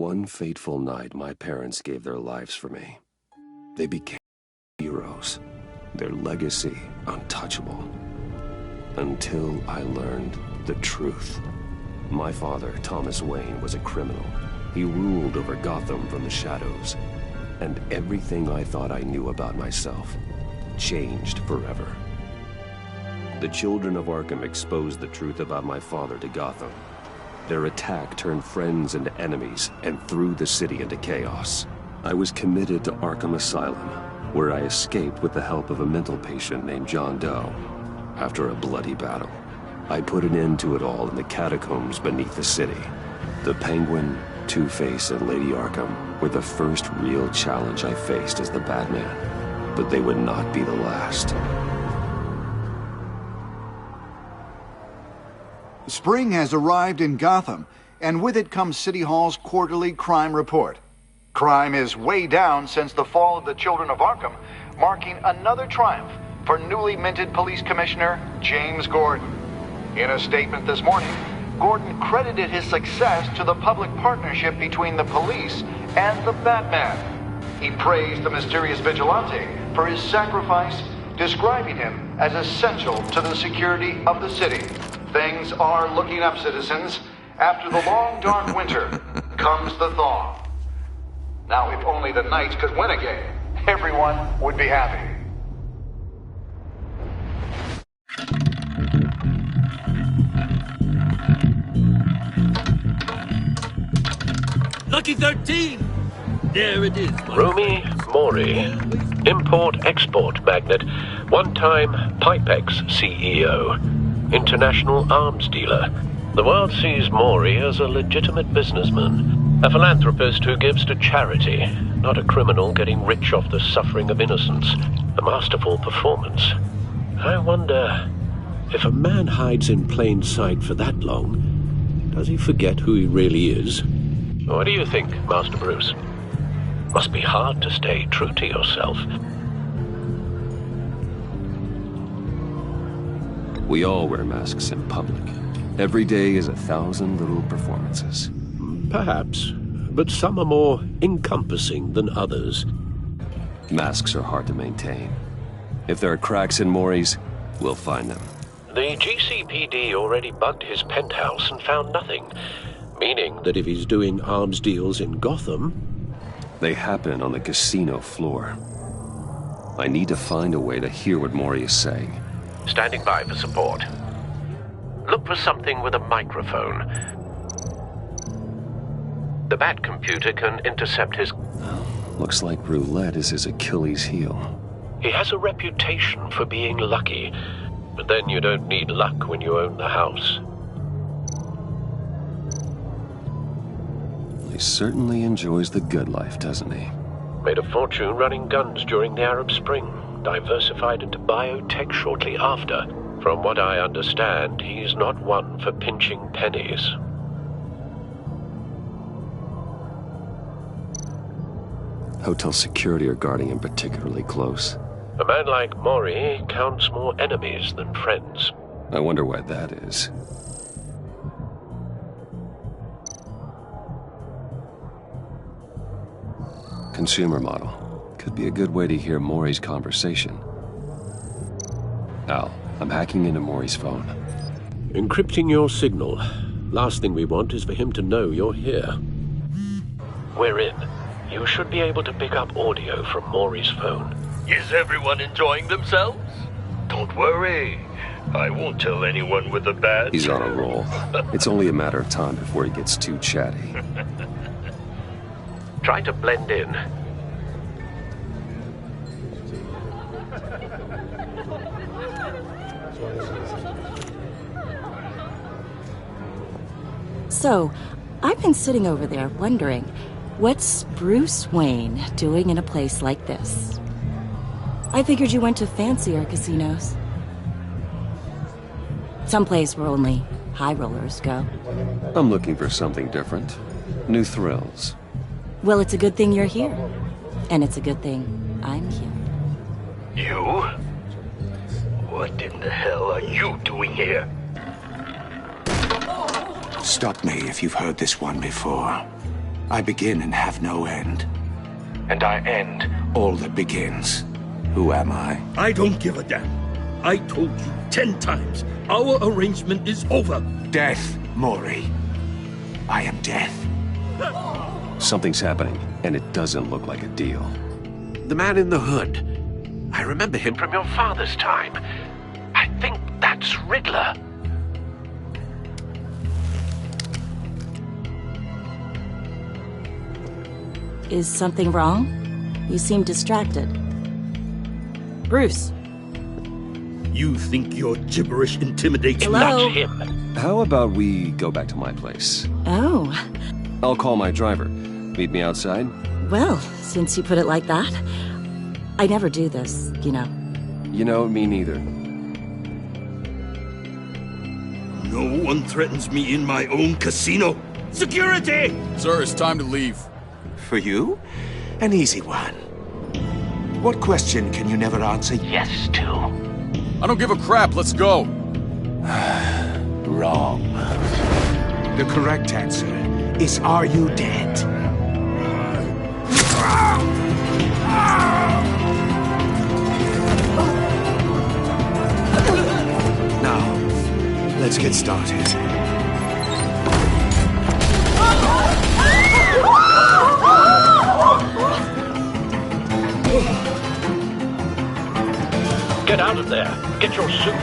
one fateful night, my parents gave their lives for me. They became heroes, their legacy untouchable. Until I learned the truth. My father, Thomas Wayne, was a criminal. He ruled over Gotham from the shadows. And everything I thought I knew about myself changed forever. The children of Arkham exposed the truth about my father to Gotham. Their attack turned friends into enemies and threw the city into chaos. I was committed to Arkham Asylum, where I escaped with the help of a mental patient named John Doe. After a bloody battle, I put an end to it all in the catacombs beneath the city. The Penguin, Two-Face, and Lady Arkham were the first real challenge I faced as the Batman, but they would not be the last. Spring has arrived in Gotham, and with it comes City Hall's quarterly crime report. Crime is way down since the fall of the Children of Arkham, marking another triumph for newly minted Police Commissioner James Gordon. In a statement this morning, Gordon credited his success to the public partnership between the police and the Batman. He praised the mysterious vigilante for his sacrifice, describing him as essential to the security of the city. Things are looking up, citizens. After the long, dark winter comes the thaw. Now, if only the Knights could win a game, everyone would be happy. Lucky 13! There it is. Rumi Mori, import-export magnate, one-time Pipex CEO, international arms dealer. The world sees Mori as a legitimate businessman, a philanthropist who gives to charity, not a criminal getting rich off the suffering of innocence. A masterful performance. I wonder, if a man hides in plain sight for that long, does he forget who he really is? What do you think, Master Bruce? Must be hard to stay true to yourself. We all wear masks in public. Every day is 1,000 little performances. Perhaps, but some are more encompassing than others. Masks are hard to maintain. If there are cracks in Mori's, we'll find them. The GCPD already bugged his penthouse and found nothing, meaning that if he's doing arms deals in Gotham... They happen on the casino floor. I need to find a way to hear what Mori is saying. Standing by for support. Look for something with a microphone. The Bat computer can intercept his... Looks like roulette is his Achilles heel. He has a reputation for being lucky, but then you don't need luck when you own the house. He certainly enjoys the good life, doesn't he? Made a fortune running guns during the Arab Spring, diversified into biotech shortly after. From what I understand, he's not one for pinching pennies. Hotel security are guarding him particularly close. A man like Mori counts more enemies than friends. I wonder why that is. Consumer model. Could be a good way to hear Mori's conversation. Al, I'm hacking into Mori's phone. Encrypting your signal. Last thing we want is for him to know you're here. We're in. You should be able to pick up audio from Mori's phone. Is everyone enjoying themselves? Don't worry. I won't tell anyone with a bat. He's on a roll. It's only a matter of time before he gets too chatty. Try to blend in. So, I've been sitting over there wondering, what's Bruce Wayne doing in a place like this? I figured you went to fancier casinos. Someplace where only high rollers go. I'm looking for something different. New thrills. Well, it's a good thing you're here. And it's a good thing I'm here. You? What in the hell are you doing here? Stop me if you've heard this one before. I begin and have no end. And I end all that begins. Who am I? I don't give a damn. I told you 10 times. Our arrangement is over. Death, Maury. I am death. Something's happening, and it doesn't look like a deal. The man in the hood. I remember him from your father's time. I think that's Riddler. Is something wrong? You seem distracted. Bruce. You think your gibberish intimidates me? Hello? Not him. How about we go back to my place? Oh. I'll call my driver. Meet me outside? Well, since you put it like that. I never do this, you know. You know, me neither. No one threatens me in my own casino. Security! Sir, it's time to leave. For you? An easy one. What question can you never answer yes to? I don't give a crap, let's go. Wrong. The correct answer is, are you dead? Now, let's get started. Get out of there. Get your suit.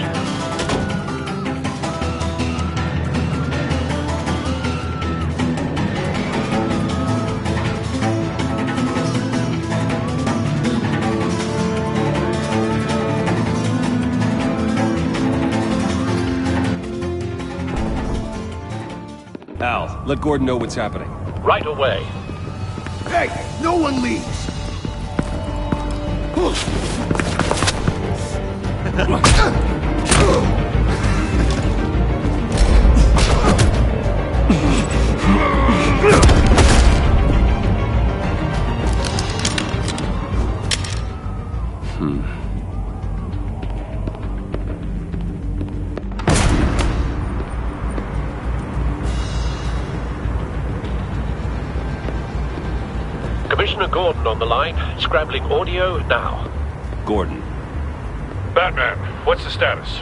Al, let Gordon know what's happening. Right away. Hey, no one leaves! Commissioner Gordon on the line. Scrambling audio now. Gordon. Batman, what's the status?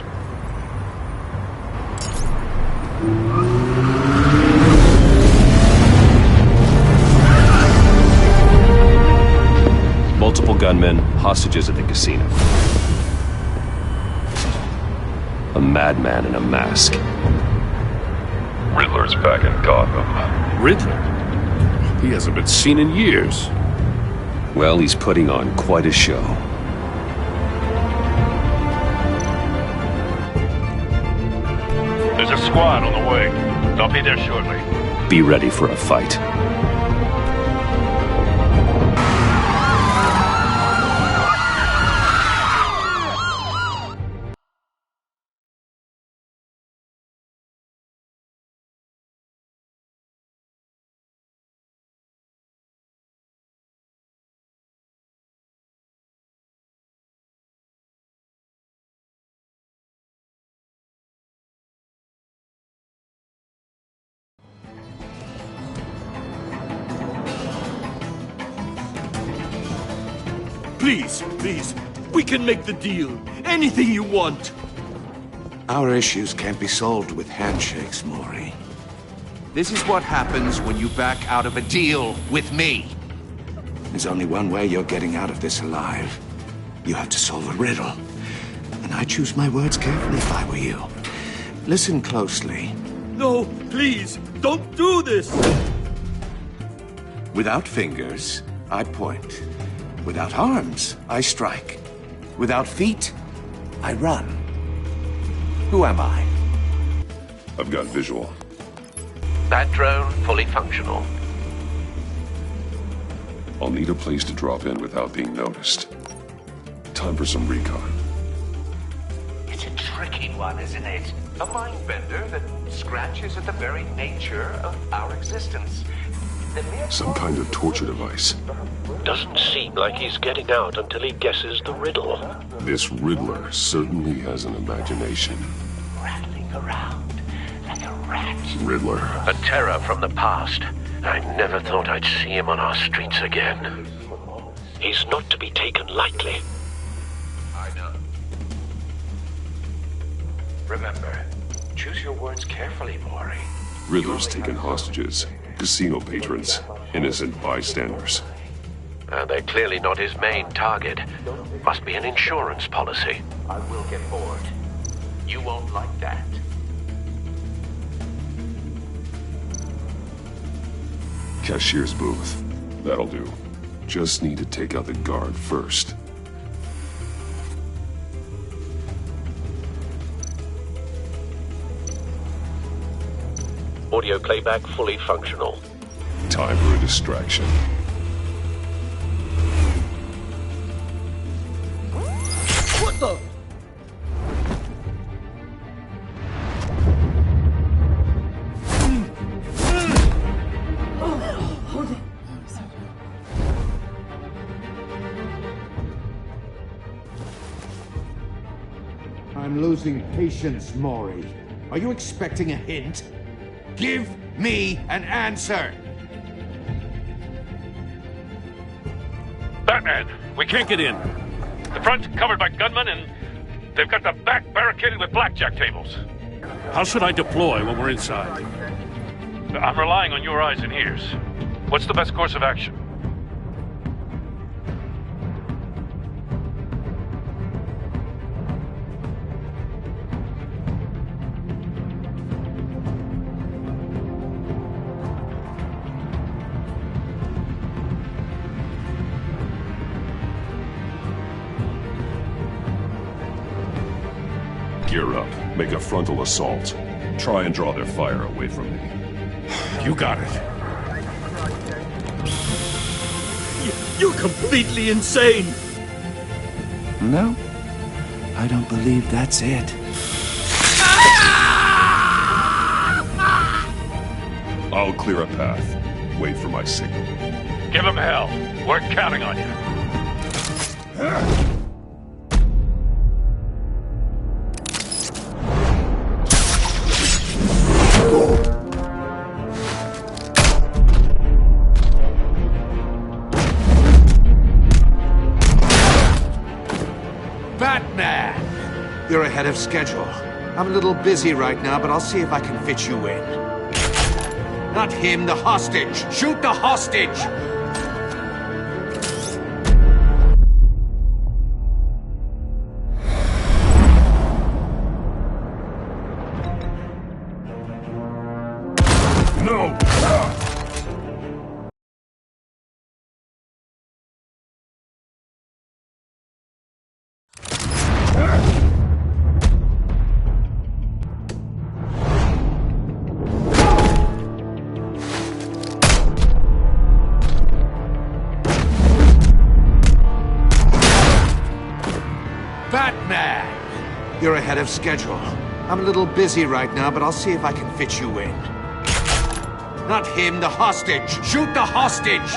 Multiple gunmen, hostages at the casino. A madman in a mask. Riddler's back in Gotham. Riddler? He hasn't been seen in years. Well, he's putting on quite a show. There's a squad on the way. They'll be there shortly. Be ready for a fight. Please, please. We can make the deal. Anything you want. Our issues can't be solved with handshakes, Maury. This is what happens when you back out of a deal with me. There's only one way you're getting out of this alive. You have to solve a riddle. And I choose my words carefully if I were you. Listen closely. No, please, don't do this. Without fingers, I point. Without arms, I strike. Without feet, I run. Who am I? I've got visual. That drone fully functional. I'll need a place to drop in without being noticed. Time for some recon. It's a tricky one, isn't it? A mind bender that scratches at the very nature of our existence. Some kind of torture device. Doesn't seem like he's getting out until he guesses the riddle. This Riddler certainly has an imagination. Rattling around like a rat. Riddler. A terror from the past. I never thought I'd see him on our streets again. He's not to be taken lightly. I know. Remember, choose your words carefully, Maury. Riddler's taken hostages. Casino patrons. Innocent bystanders. They're clearly not his main target. Must be an insurance policy. I will get bored. You won't like that. Cashier's booth. That'll do. Just need to take out the guard first. Audio playback fully functional. Time for a distraction. What the? I'm losing patience, Maury. Are you expecting a hint? Give me an answer! Batman, we can't get in. The front's covered by gunmen, and they've got the back barricaded with blackjack tables. How should I deploy when we're inside? I'm relying on your eyes and ears. What's the best course of action? Gear up. Make a frontal assault. Try and draw their fire away from me. You got it. You're completely insane! No, I don't believe that's it. I'll clear a path. Wait for my signal. Give him hell. We're counting on you. Batman! You're ahead of schedule. I'm a little busy right now, but I'll see if I can fit you in. Not him, the hostage! Shoot the hostage! No! Batman! You're ahead of schedule. I'm a little busy right now, but I'll see if I can fit you in. Not him, the hostage! Shoot the hostage!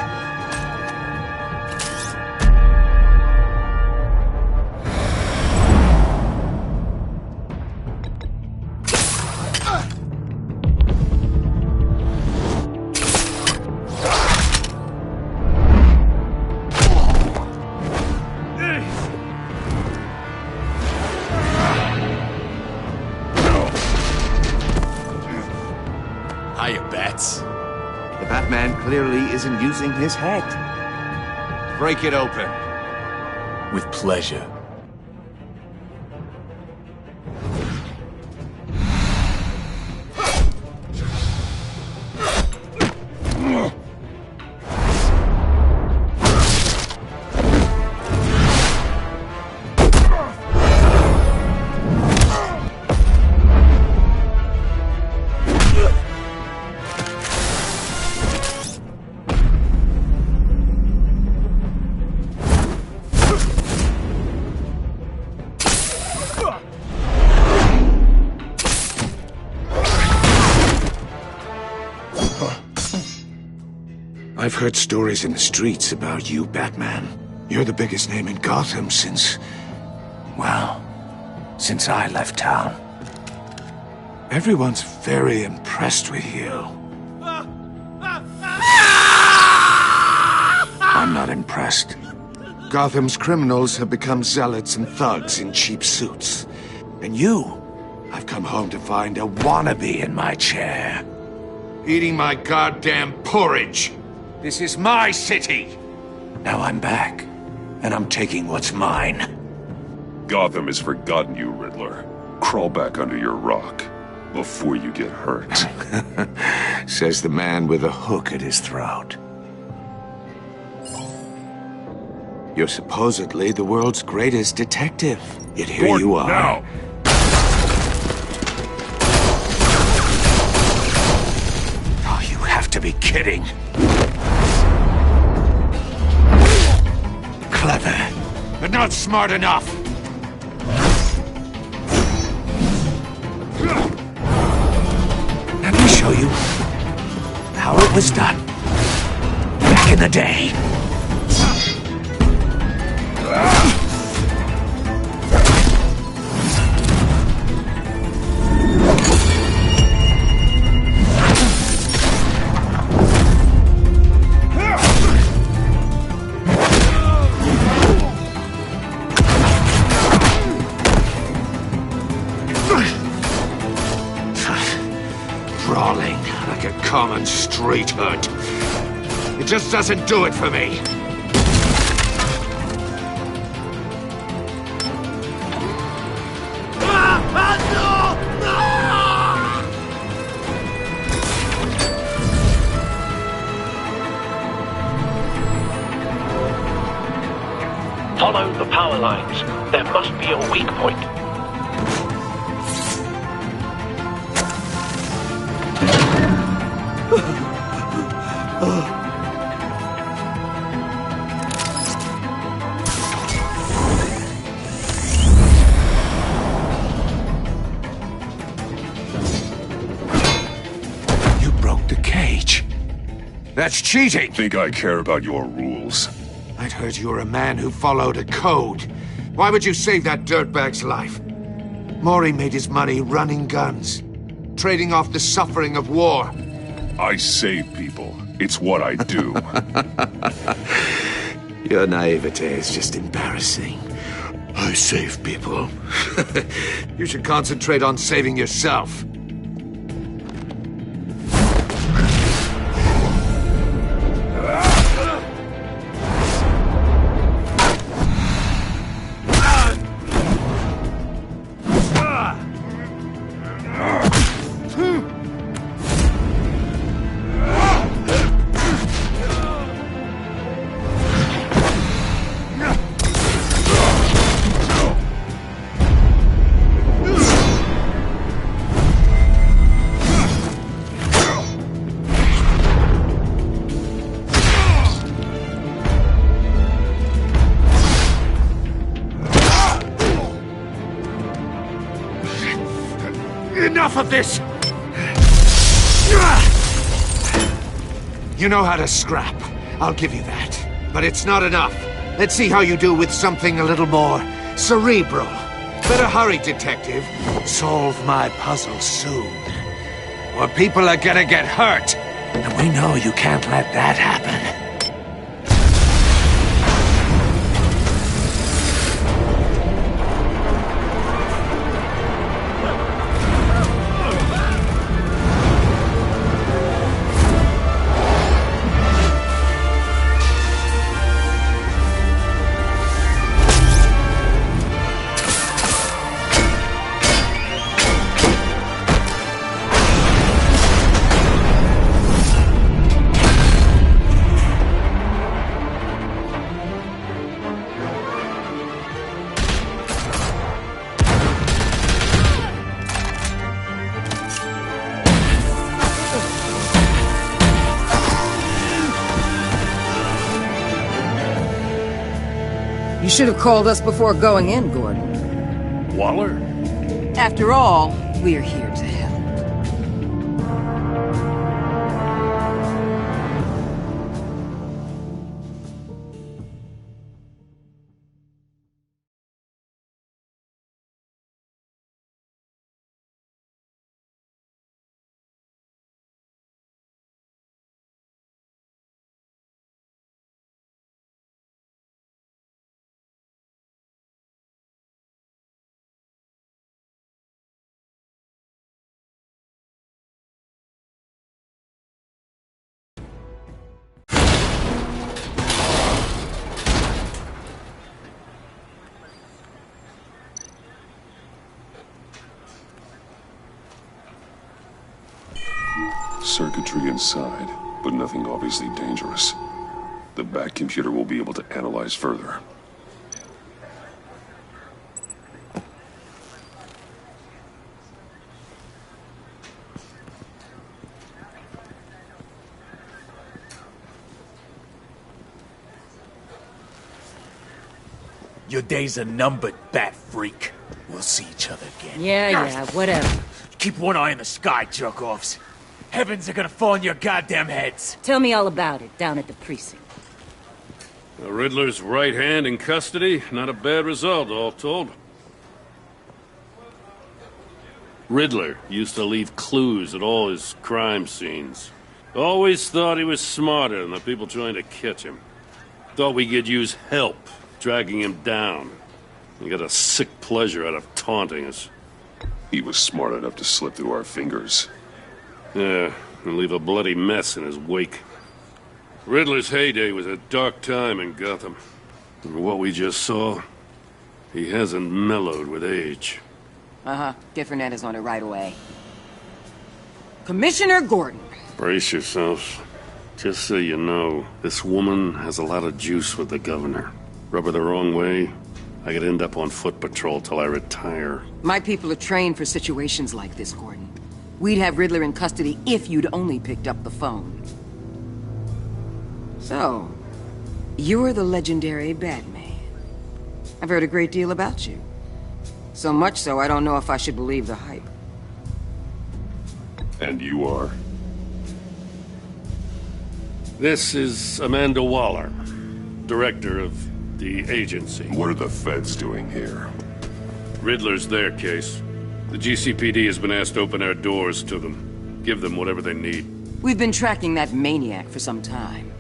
Hiya, Bats. The Batman clearly isn't using his head. Break it open. With pleasure. I've heard stories in the streets about you, Batman. You're the biggest name in Gotham since... well, since I left town. Everyone's very impressed with you. I'm not impressed. Gotham's criminals have become zealots and thugs in cheap suits. And you, I've come home to find a wannabe in my chair. Eating my goddamn porridge. This is my city. Now I'm back, and I'm taking what's mine. Gotham has forgotten you, Riddler. Crawl back under your rock before you get hurt. Says the man with a hook at his throat. You're supposedly the world's greatest detective. Yet here Gordon, you are. now! Oh, you have to be kidding. Clever, but not smart enough. Let me show you how it was done back in the day. Brawling like a common street hood. It just doesn't do it for me. Follow the power lines. There must be a weak point. You broke the cage. That's cheating. Think I care about your rules? I'd heard you were a man who followed a code. Why would you save that dirtbag's life? Maury made his money running guns, trading off the suffering of war. I save people. It's what I do. Your naivete is just embarrassing. I save people. You should concentrate on saving yourself. Enough of this! You know how to scrap. I'll give you that. But it's not enough. Let's see how you do with something a little more cerebral. Better hurry, detective. Solve my puzzle soon. Or people are gonna get hurt. And we know you can't let that happen. You should have called us before going in, Gordon. Waller? After all, we're here to help. Circuitry inside, but nothing obviously dangerous. The back computer will be able to analyze further. Your days are numbered, bat freak. We'll see each other again. Yeah, whatever. Keep one eye in the sky, jerk-offs. Heavens are gonna fall on your goddamn heads. Tell me all about it down at the precinct. The Riddler's right hand in custody. Not a bad result, all told. Riddler used to leave clues at all his crime scenes. Always thought he was smarter than the people trying to catch him. Thought we could use help dragging him down. He got a sick pleasure out of taunting us. He was smart enough to slip through our fingers. Yeah, and leave a bloody mess in his wake. Riddler's heyday was a dark time in Gotham. And what we just saw, he hasn't mellowed with age. Uh-huh. Get Fernandez on it right away. Commissioner Gordon. Brace yourselves. Just so you know, this woman has a lot of juice with the governor. Rub her the wrong way, I could end up on foot patrol till I retire. My people are trained for situations like this, Gordon. We'd have Riddler in custody if you'd only picked up the phone. So, you're the legendary Batman. I've heard a great deal about you. So much so, I don't know if I should believe the hype. And you are? This is Amanda Waller, director of the agency. What are the feds doing here? Riddler's their case. The GCPD has been asked to open our doors to them. Give them whatever they need. We've been tracking that maniac for some time.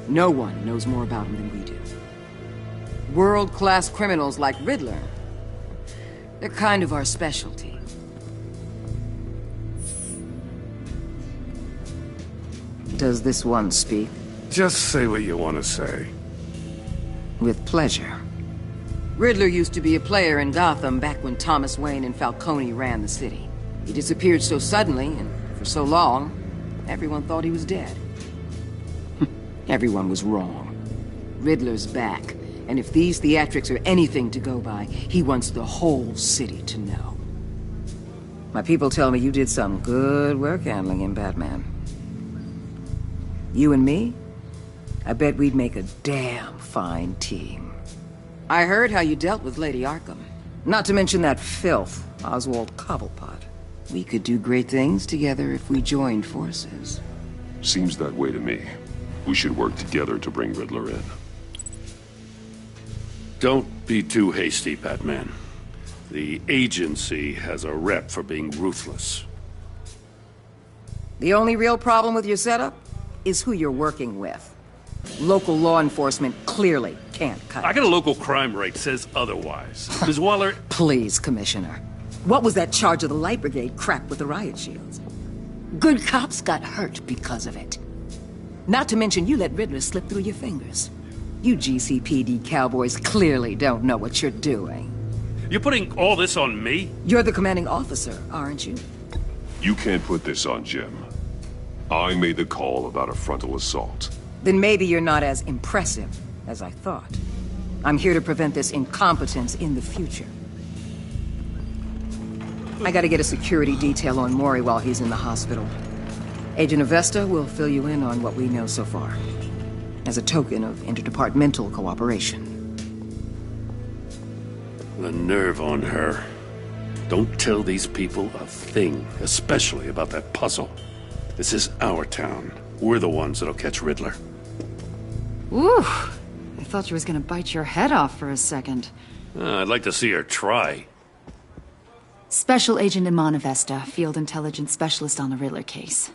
No one knows more about him than we do. World-class criminals like Riddler. They're kind of our specialty. Does this one speak? Just say what you want to say. With pleasure. Riddler used to be a player in Gotham back when Thomas Wayne and Falcone ran the city. He disappeared so suddenly, and for so long, everyone thought he was dead. Everyone was wrong. Riddler's back, and if these theatrics are anything to go by, he wants the whole city to know. My people tell me you did some good work handling him, Batman. You and me? I bet we'd make a damn fine team. I heard how you dealt with Lady Arkham. Not to mention that filth, Oswald Cobblepot. We could do great things together if we joined forces. Seems that way to me. We should work together to bring Riddler in. Don't be too hasty, Batman. The agency has a rep for being ruthless. The only real problem with your setup is who you're working with. Local law enforcement clearly can't cut it. I got a local crime rate says otherwise. Ms. Waller... Please, Commissioner. What was that charge of the Light Brigade crap with the riot shields? Good cops got hurt because of it. Not to mention you let Riddler slip through your fingers. You GCPD cowboys clearly don't know what you're doing. You're putting all this on me? You're the commanding officer, aren't you? You can't put this on Jim. I made the call about a frontal assault. Then maybe you're not as impressive as I thought. I'm here to prevent this incompetence in the future. I gotta get a security detail on Mori while he's in the hospital. Agent Avesta will fill you in on what we know so far, as a token of interdepartmental cooperation. The nerve on her. Don't tell these people a thing, especially about that puzzle. This is our town. We're the ones that'll catch Riddler. Ooh, I thought she was gonna bite your head off for a second. I'd like to see her try. Special Agent Iman Avesta, Field Intelligence Specialist on the Riddler case.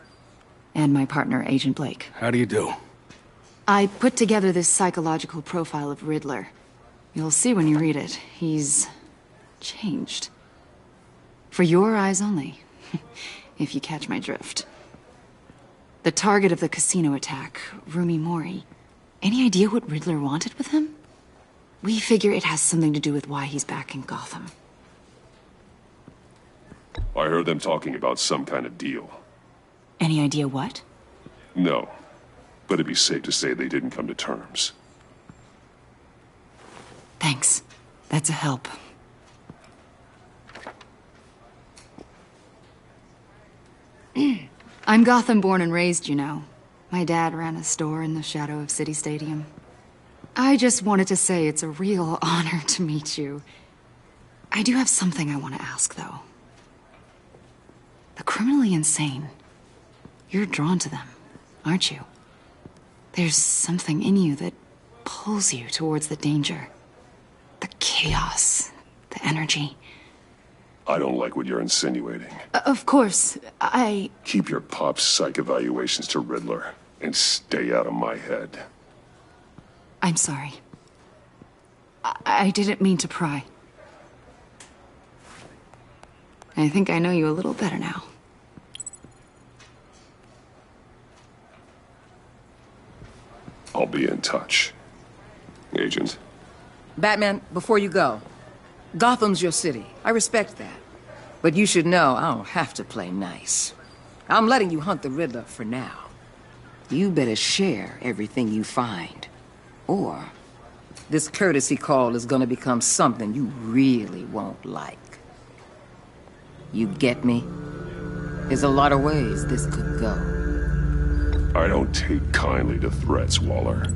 And my partner, Agent Blake. How do you do? I put together this psychological profile of Riddler. You'll see when you read it. He's changed. For your eyes only, if you catch my drift. The target of the casino attack, Rumi Mori. Any idea what Riddler wanted with him? We figure it has something to do with why he's back in Gotham. I heard them talking about some kind of deal. Any idea what? No. But it'd be safe to say they didn't come to terms. Thanks. That's a help. I'm Gotham born and raised, you know. My dad ran a store in the shadow of City Stadium. I just wanted to say it's a real honor to meet you. I do have something I want to ask, though. The criminally insane. You're drawn to them, aren't you? There's something in you that pulls you towards the danger. The chaos, the energy. I don't like what you're insinuating. Of course, I... Keep your pop psych evaluations to Riddler, and stay out of my head. I'm sorry. I didn't mean to pry. I think I know you a little better now. I'll be in touch. Agent. Batman, before you go, Gotham's your city. I respect that. But you should know I don't have to play nice. I'm letting you hunt the Riddler for now. You better share everything you find. Or this courtesy call is gonna become something you really won't like. You get me? There's a lot of ways this could go. I don't take kindly to threats, Waller.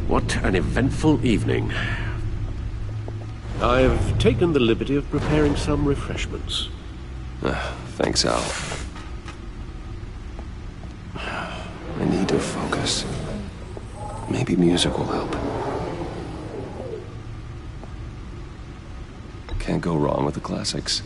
What an eventful evening. I've taken the liberty of preparing some refreshments. Thanks, Al. I need to focus. Maybe music will help. Can't go wrong with the classics.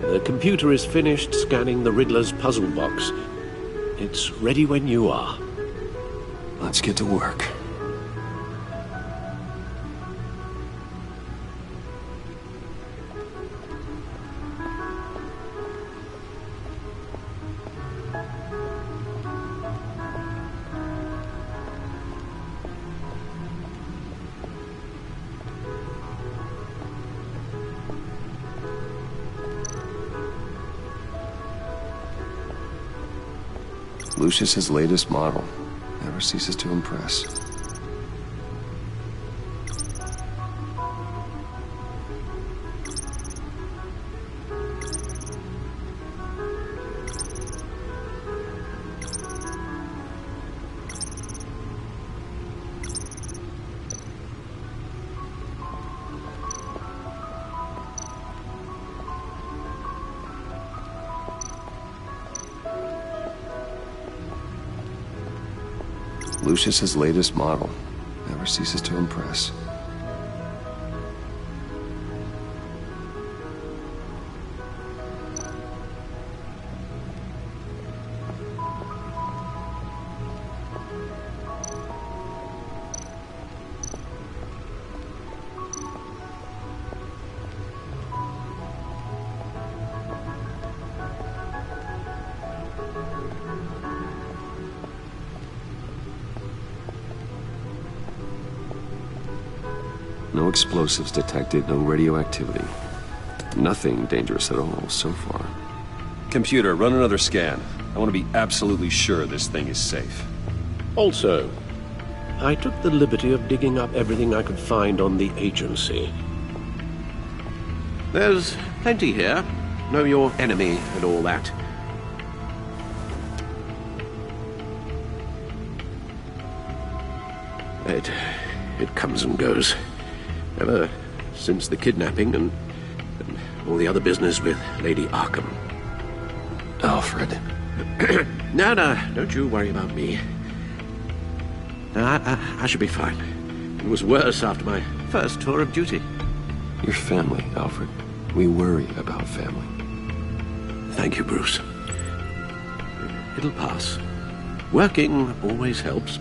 The computer is finished scanning the Riddler's puzzle box. It's ready when you are. Let's get to work. Lucius's latest model never ceases to impress. Lucius's latest model never ceases to impress. No explosives detected, no radioactivity. Nothing dangerous at all so far. Computer, run another scan. I want to be absolutely sure this thing is safe. Also, I took the liberty of digging up everything I could find on the agency. There's plenty here. Know your enemy and all that. It comes and goes. Ever since the kidnapping and all the other business with Lady Arkham. Alfred. No, don't you worry about me. No, I should be fine. It was worse after my first tour of duty. Your family, Alfred. We worry about family. Thank you, Bruce. It'll pass. Working always helps.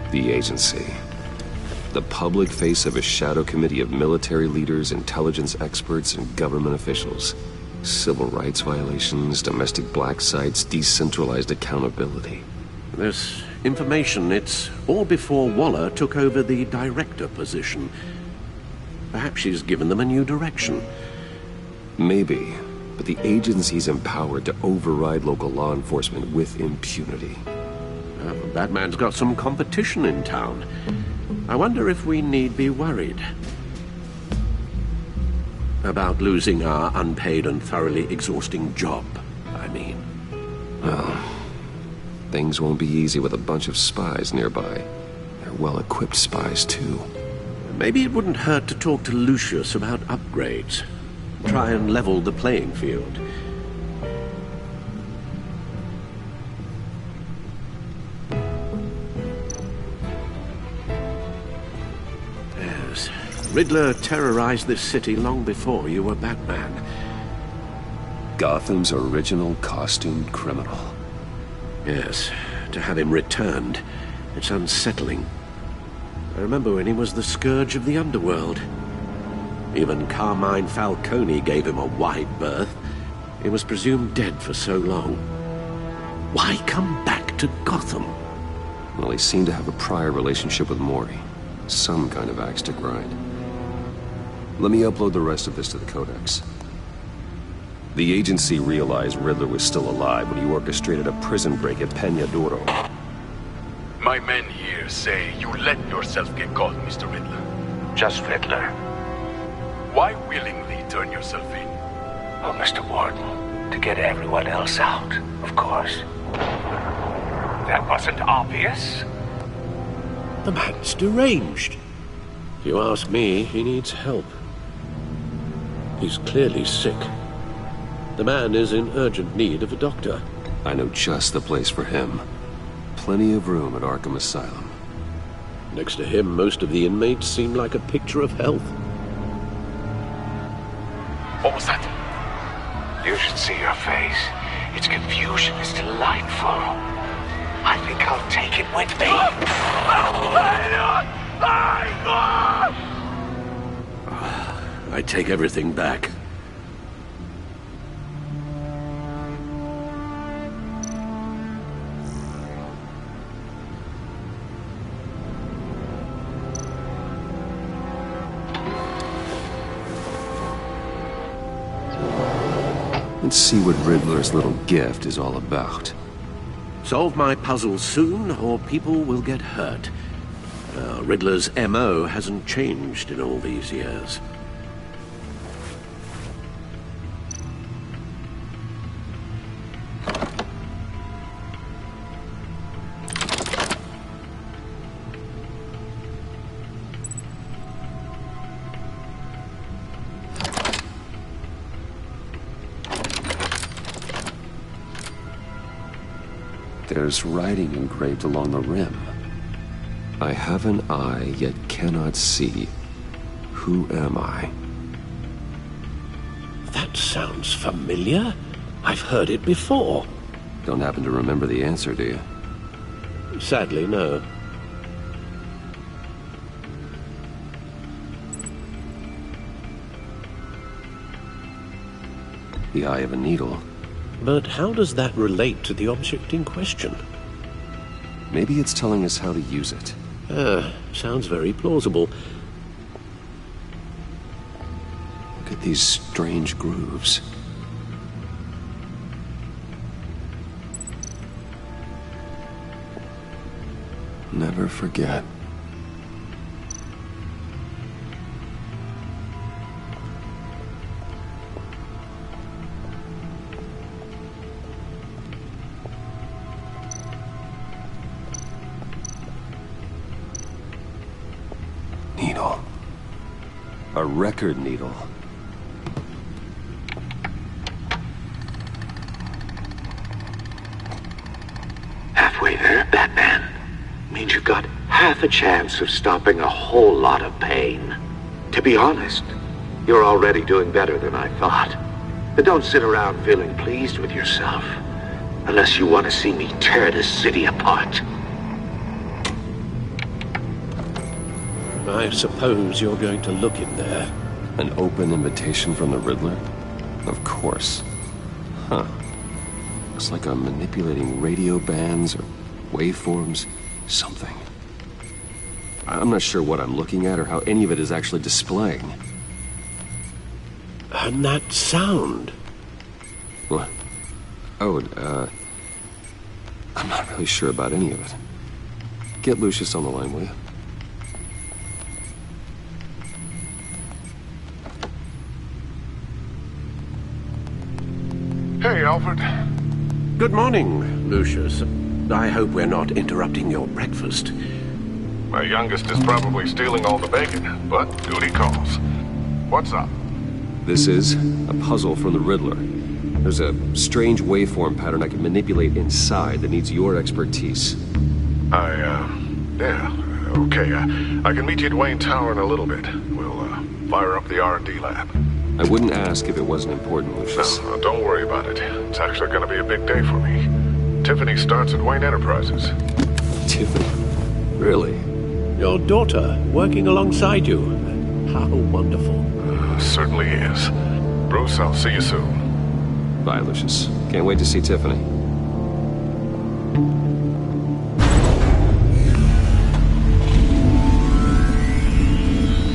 The agency. The public face of a shadow committee of military leaders, intelligence experts, and government officials. Civil rights violations, domestic black sites, decentralized accountability. This information, it's all before Waller took over the director position. Perhaps she's given them a new direction. Maybe, but the agency's empowered to override local law enforcement with impunity. Batman's got some competition in town. I wonder if we need be worried about losing our unpaid and thoroughly exhausting job, I mean. Well, things won't be easy with a bunch of spies nearby. They're well-equipped spies, too. Maybe it wouldn't hurt to talk to Lucius about upgrades. Try and level the playing field. Riddler terrorized this city long before you were Batman. Gotham's original costumed criminal. Yes, to have him returned, it's unsettling. I remember when he was the scourge of the underworld. Even Carmine Falcone gave him a wide berth. He was presumed dead for so long. Why come back to Gotham? Well, he seemed to have a prior relationship with Mori. Some kind of axe to grind. Let me upload the rest of this to the Codex. The agency realized Riddler was still alive when he orchestrated a prison break at Peña Duro. My men here say you let yourself get caught, Mr. Riddler. Just Riddler. Why willingly turn yourself in? Oh, Mr. Warden, to get everyone else out, of course. That wasn't obvious. The man's deranged. If you ask me, he needs help. He's clearly sick. The man is in urgent need of a doctor. I know just the place for him. Plenty of room at Arkham Asylum. Next to him, most of the inmates seem like a picture of health. What was that? You should see your face. Its confusion is delightful. I think I'll take it with me. I take everything back. Let's see what Riddler's little gift is all about. Solve my puzzle soon, or people will get hurt. Riddler's M.O. hasn't changed in all these years. There's writing engraved along the rim. I have an eye, yet cannot see. Who am I? That sounds familiar. I've heard it before. Don't happen to remember the answer, do you? Sadly, no. The eye of a needle. But how does that relate to the object in question? Maybe it's telling us how to use it. Sounds very plausible. Look at these strange grooves. Never forget. Needle. A record needle. Halfway there, Batman. Means you got half a chance of stopping a whole lot of pain. To be honest, you're already doing better than I thought. But don't sit around feeling pleased with yourself. Unless you want to see me tear this city apart. I suppose you're going to look in there. An open invitation from the Riddler? Of course. Huh. Looks like I'm manipulating radio bands or waveforms. Something. I'm not sure what I'm looking at or how any of it is actually displaying. And that sound? What? Oh, I'm not really sure about any of it. Get Lucius on the line, will you? Hey, Alfred. Good morning, Lucius. I hope we're not interrupting your breakfast. My youngest is probably stealing all the bacon, but duty calls. What's up? This is a puzzle from the Riddler. There's a strange waveform pattern I can manipulate inside that needs your expertise. Yeah, okay. I can meet you at Wayne Tower in a little bit. We'll, fire up the R&D lab. I wouldn't ask if it wasn't important, Lucius. No, don't worry about it. It's actually gonna be a big day for me. Tiffany starts at Wayne Enterprises. Tiffany? Really? Your daughter, working alongside you. How wonderful. Certainly is. Bruce, I'll see you soon. Bye, Lucius. Can't wait to see Tiffany.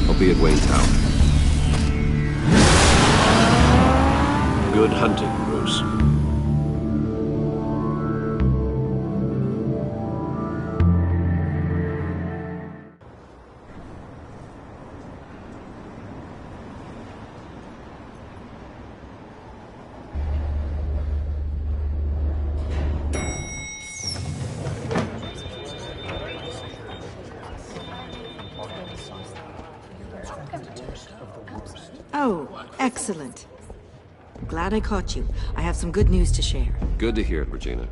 I'll be at Wayne Tower. Good hunting, Bruce. Oh, excellent. Glad I caught you. I have some good news to share. Good to hear it, Regina.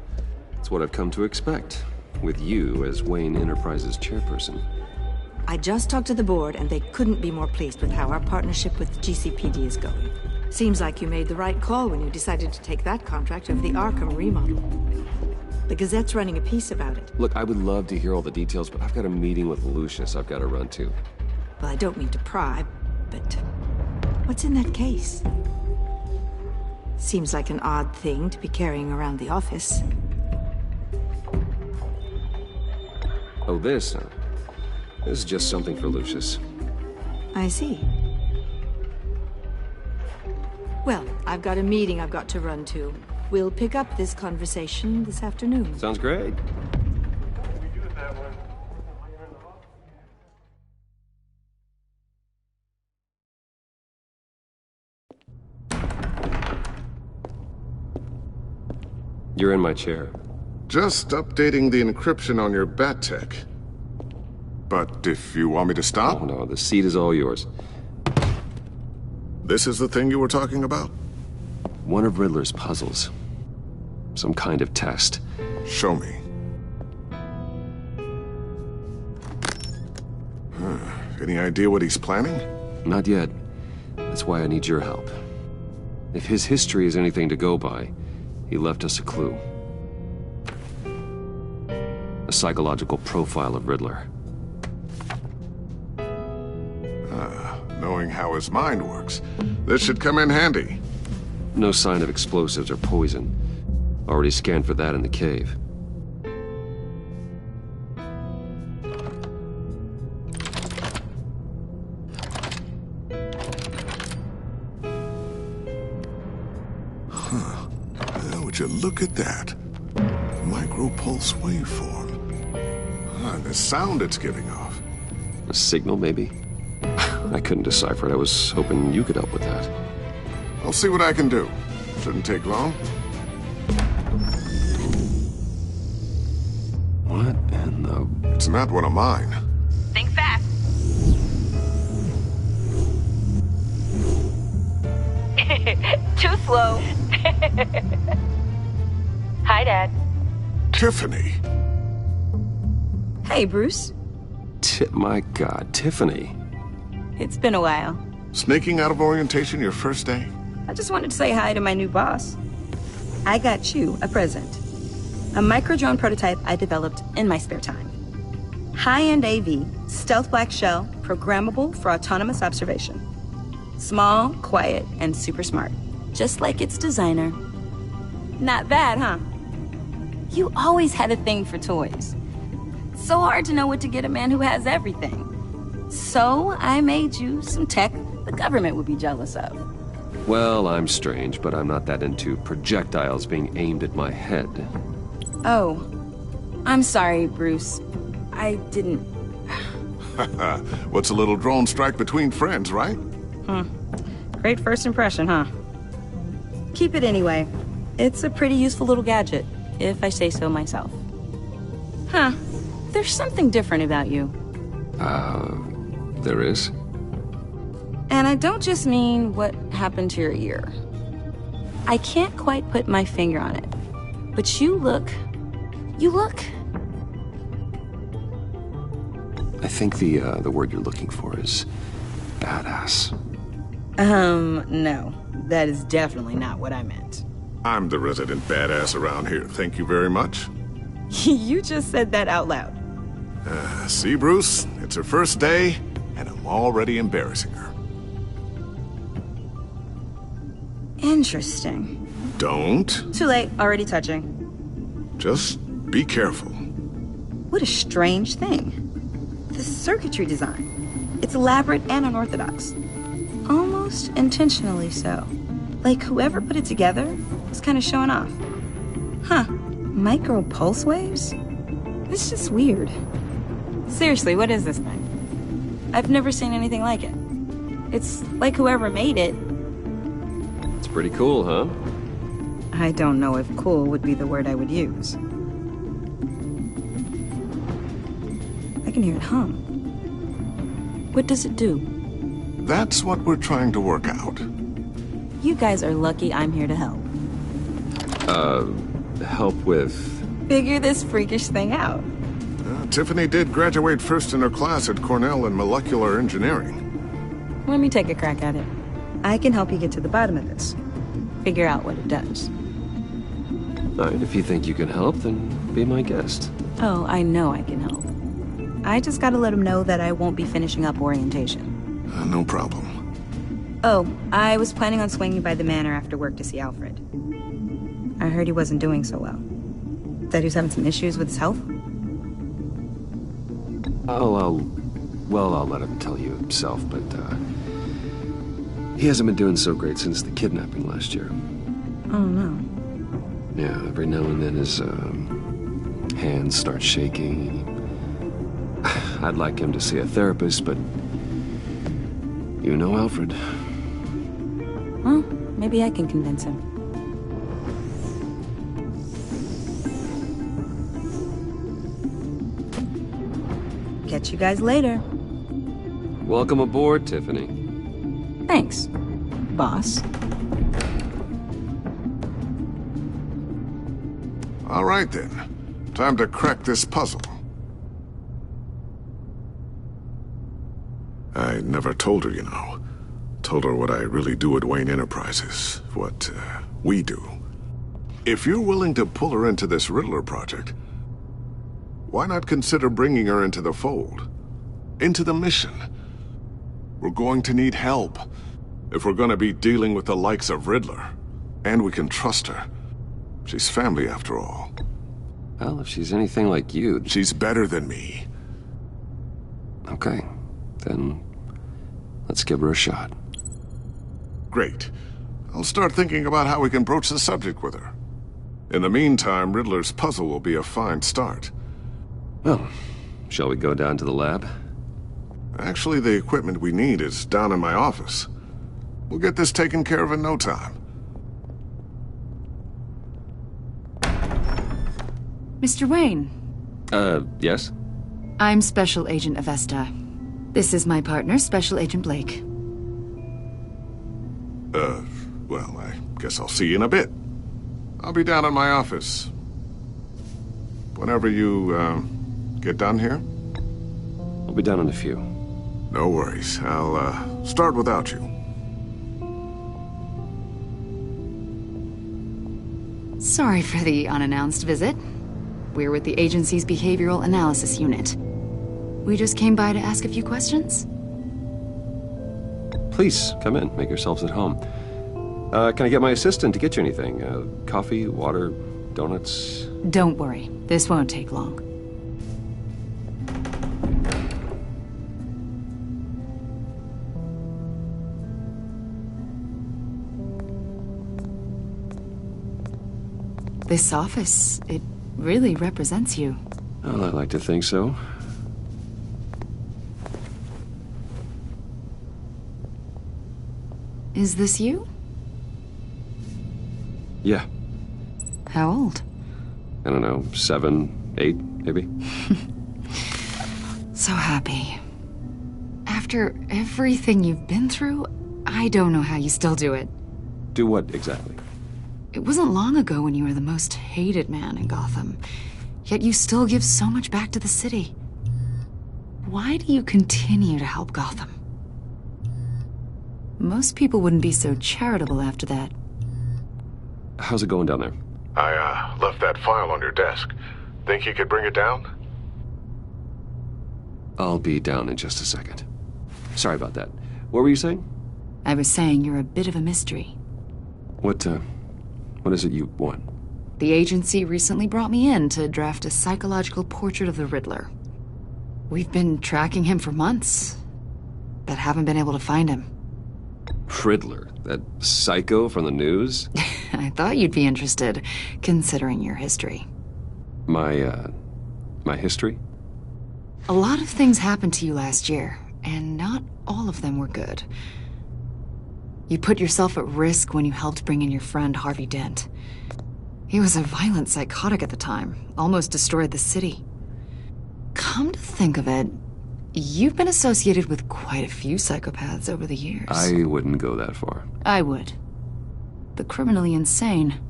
It's what I've come to expect, with you as Wayne Enterprises chairperson. I just talked to the board, and they couldn't be more pleased with how our partnership with GCPD is going. Seems like you made the right call when you decided to take that contract over the Arkham remodel. The Gazette's running a piece about it. Look, I would love to hear all the details, but I've got a meeting with Lucius I've got to run to. Well, I don't mean to pry, but what's in that case? Seems like an odd thing to be carrying around the office. Oh, this? This is just something for Lucius. I see. Well, I've got a meeting I've got to run to. We'll pick up this conversation this afternoon. Sounds great. You're in my chair. Just updating the encryption on your bat tech. But if you want me to stop? Oh, no, the seat is all yours. This is the thing you were talking about? One of Riddler's puzzles. Some kind of test. Show me. Any idea what he's planning? Not yet. That's why I need your help. If his history is anything to go by, he left us a clue. A psychological profile of Riddler. Knowing how his mind works, this should come in handy. No sign of explosives or poison. Already scanned for that in the cave. Huh. Well, would you look at that? Micropulse waveform. And the sound it's giving off. A signal, maybe? I couldn't decipher it. I was hoping you could help with that. I'll see what I can do. Shouldn't take long. What in the... It's not one of mine. Think fast. Too slow. Hi, Dad. Tiffany. Hey, Bruce. My God, Tiffany. It's been a while. Sneaking out of orientation your first day? I just wanted to say hi to my new boss. I got you a present. A micro-drone prototype I developed in my spare time. High-end AV, stealth black shell, programmable for autonomous observation. Small, quiet, and super smart. Just like its designer. Not bad, huh? You always had a thing for toys. So hard to know what to get a man who has everything. So I made you some tech the government would be jealous of. Well, I'm strange, but I'm not that into projectiles being aimed at my head. Oh, I'm sorry, Bruce. I didn't... What's a little drone strike between friends, right? Great first impression, huh? Keep it anyway. It's a pretty useful little gadget, if I say so myself. Huh. There's something different about you. There is? And I don't just mean what happened to your ear. I can't quite put my finger on it. But you look... I think the word you're looking for is badass. No. That is definitely not what I meant. I'm the resident badass around here. Thank you very much. You just said that out loud. See, Bruce? It's her first day, and I'm already embarrassing her. Interesting. Don't. Too late. Already touching. Just be careful. What a strange thing. The circuitry design. It's elaborate and unorthodox. Almost intentionally so. Like whoever put it together was kind of showing off. Huh. Micro pulse waves? It's just weird. Seriously, what is this thing? I've never seen anything like it. It's like whoever made it. It's pretty cool, huh? I don't know if cool would be the word I would use. I can hear it hum. What does it do? That's what we're trying to work out. You guys are lucky I'm here to help. Help with... Figure this freakish thing out. Tiffany did graduate first in her class at Cornell in molecular engineering. Let me take a crack at it. I can help you get to the bottom of this. Figure out what it does. All right, if you think you can help, then be my guest. Oh, I know I can help. I just gotta let him know that I won't be finishing up orientation. No problem. Oh, I was planning on swinging by the manor after work to see Alfred. I heard he wasn't doing so well. That he was having some issues with his health? I'll let him tell you himself, but, he hasn't been doing so great since the kidnapping last year. Oh, no. Yeah, every now and then his, hands start shaking. I'd like him to see a therapist, but... You know Alfred. Well, maybe I can convince him. Catch you guys later. Welcome aboard, Tiffany. Thanks, boss. All right, then. Time to crack this puzzle. I never told her, you know. Told her what I really do at Wayne Enterprises. What, we do. If you're willing to pull her into this Riddler project, why not consider bringing her into the fold? Into the mission? We're going to need help if we're going to be dealing with the likes of Riddler. And we can trust her. She's family after all. Well, if she's anything like you... She's better than me. Okay, then let's give her a shot. Great. I'll start thinking about how we can broach the subject with her. In the meantime, Riddler's puzzle will be a fine start. Well, shall we go down to the lab? Actually, the equipment we need is down in my office. We'll get this taken care of in no time. Mr. Wayne. Yes? I'm Special Agent Avesta. This is my partner, Special Agent Blake. Well, I guess I'll see you in a bit. I'll be down in my office. Whenever you, get done here? I'll be down in a few. No worries. I'll, start without you. Sorry for the unannounced visit. We're with the agency's Behavioral Analysis Unit. We just came by to ask a few questions. Please, come in. Make yourselves at home. Can I get my assistant to get you anything? Coffee, water, donuts? Don't worry. This won't take long. This office, it really represents you. Well, I'd like to think so. Is this you? Yeah. How old? I don't know, 7, 8, maybe? So happy. After everything you've been through, I don't know how you still do it. Do what exactly? It wasn't long ago when you were the most hated man in Gotham, yet you still give so much back to the city. Why do you continue to help Gotham? Most people wouldn't be so charitable after that. How's it going down there? I, left that file on your desk. Think you could bring it down? I'll be down in just a second. Sorry about that. What were you saying? I was saying you're a bit of a mystery. What is it you want? The agency recently brought me in to draft a psychological portrait of the Riddler. We've been tracking him for months, but haven't been able to find him. Riddler? That psycho from the news? I thought you'd be interested, considering your history. My history? A lot of things happened to you last year, and not all of them were good. You put yourself at risk when you helped bring in your friend Harvey Dent. He was a violent psychotic at the time, almost destroyed the city. Come to think of it, you've been associated with quite a few psychopaths over the years. I wouldn't go that far. I would. The criminally insane.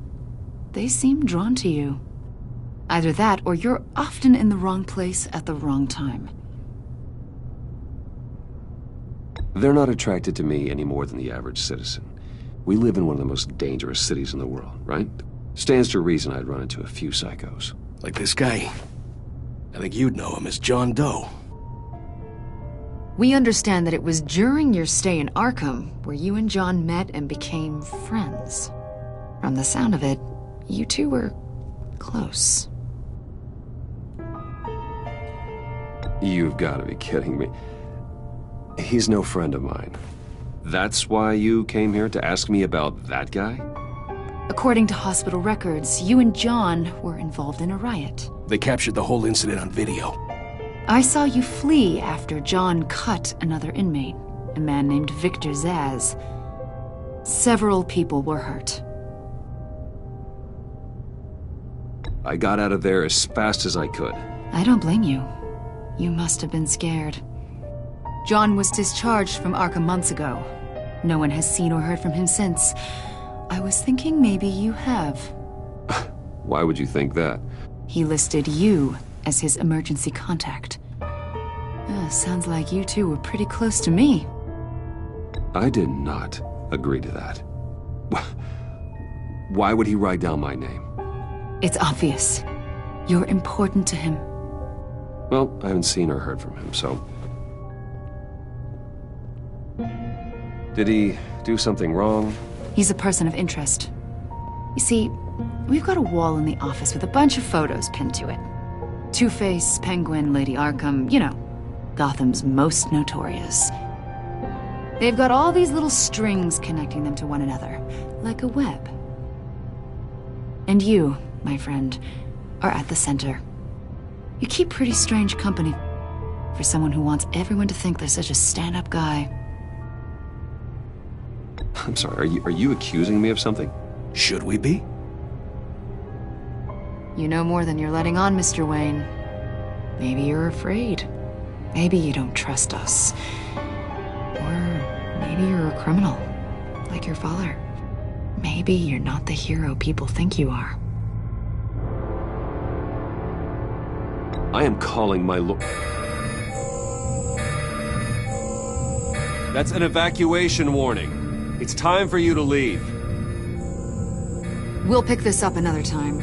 They seem drawn to you. Either that, or you're often in the wrong place at the wrong time. They're not attracted to me any more than the average citizen. We live in one of the most dangerous cities in the world, right? Stands to reason I'd run into a few psychos. Like this guy. I think you'd know him as John Doe. We understand that it was during your stay in Arkham where you and John met and became friends. From the sound of it, you two were close. You've got to be kidding me. He's no friend of mine. That's why you came here to ask me about that guy? According to hospital records, you and John were involved in a riot. They captured the whole incident on video. I saw you flee after John cut another inmate, a man named Victor Zsasz. Several people were hurt. I got out of there as fast as I could. I don't blame you. You must have been scared. John was discharged from Arkham months ago. No one has seen or heard from him since. I was thinking maybe you have. Why would you think that? He listed you as his emergency contact. Sounds like you two were pretty close to me. I did not agree to that. Why would he write down my name? It's obvious. You're important to him. Well, I haven't seen or heard from him, so... Did he do something wrong? He's a person of interest. You see, we've got a wall in the office with a bunch of photos pinned to it. Two-Face, Penguin, Lady Arkham, you know, Gotham's most notorious. They've got all these little strings connecting them to one another, like a web. And you, my friend, are at the center. You keep pretty strange company for someone who wants everyone to think they're such a stand-up guy. I'm sorry, are you accusing me of something? Should we be? You know more than you're letting on, Mr. Wayne. Maybe you're afraid. Maybe you don't trust us. Or maybe you're a criminal, like your father. Maybe you're not the hero people think you are. I am calling my lord. That's an evacuation warning. It's time for you to leave. We'll pick this up another time.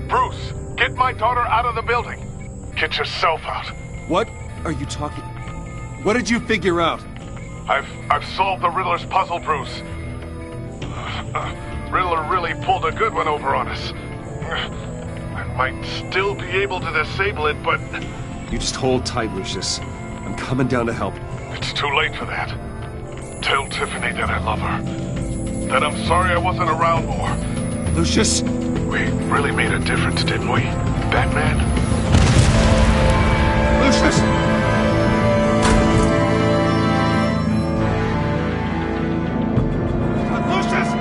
Bruce, get my daughter out of the building. Get yourself out. What are you talking? What did you figure out? I've solved the Riddler's puzzle, Bruce. Riddler really pulled a good one over on us. I might still be able to disable it, but... You just hold tight, Lucius. I'm coming down to help. It's too late for that. Tell Tiffany that I love her. That I'm sorry I wasn't around more. Lucius! We really made a difference, didn't we, Batman? Lucius! Lucius!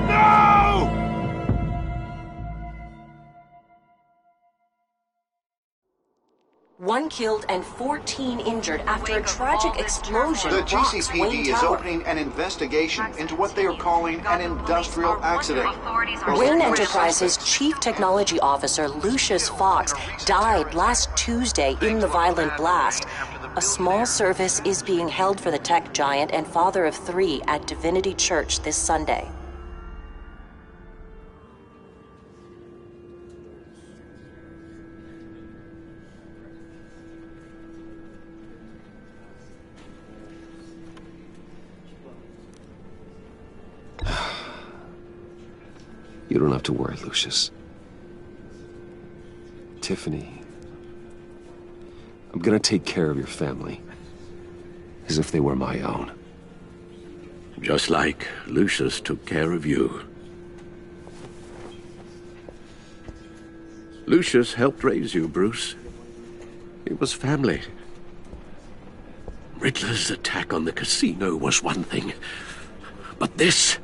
No! One killed and 14 injured after a tragic explosion. The rocks GCPD Wayne is Tower. opening an investigation into what they are calling an industrial accident. Wayne Enterprises' Chief Technology Officer Lucius Fox died last Tuesday in the violent blast. A small service is being held for the tech giant and father of 3 at Divinity Church this Sunday. You don't have to worry, Lucius. Tiffany, I'm gonna take care of your family. As if they were my own. Just like Lucius took care of you. Lucius helped raise you, Bruce. It was family. Riddler's attack on the casino was one thing. But this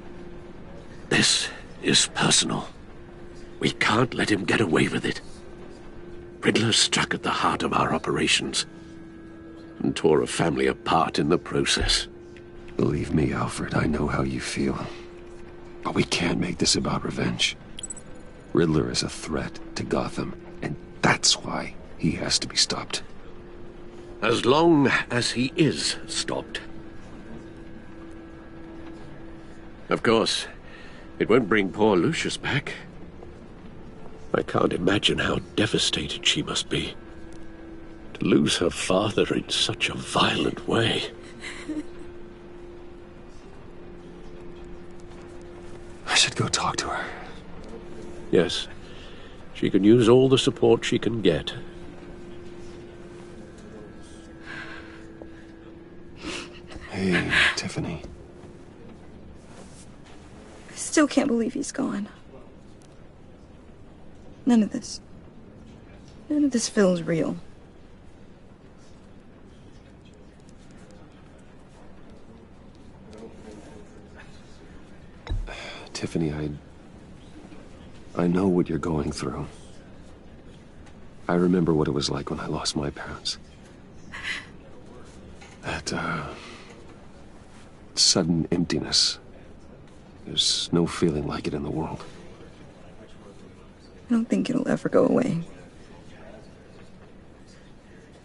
is personal. We can't let him get away with it. Riddler struck at the heart of our operations and tore a family apart in the process. Believe me, Alfred, I know how you feel. But we can't make this about revenge. Riddler is a threat to Gotham, and that's why he has to be stopped. As long as he is stopped. Of course, it won't bring poor Lucius back. I can't imagine how devastated she must be. To lose her father in such a violent way. I should go talk to her. Yes, she can use all the support she can get. Hey, Tiffany. I still can't believe he's gone. None of this feels real. Tiffany, I know what you're going through. I remember what it was like when I lost my parents. That, sudden emptiness. There's no feeling like it in the world. I don't think it'll ever go away.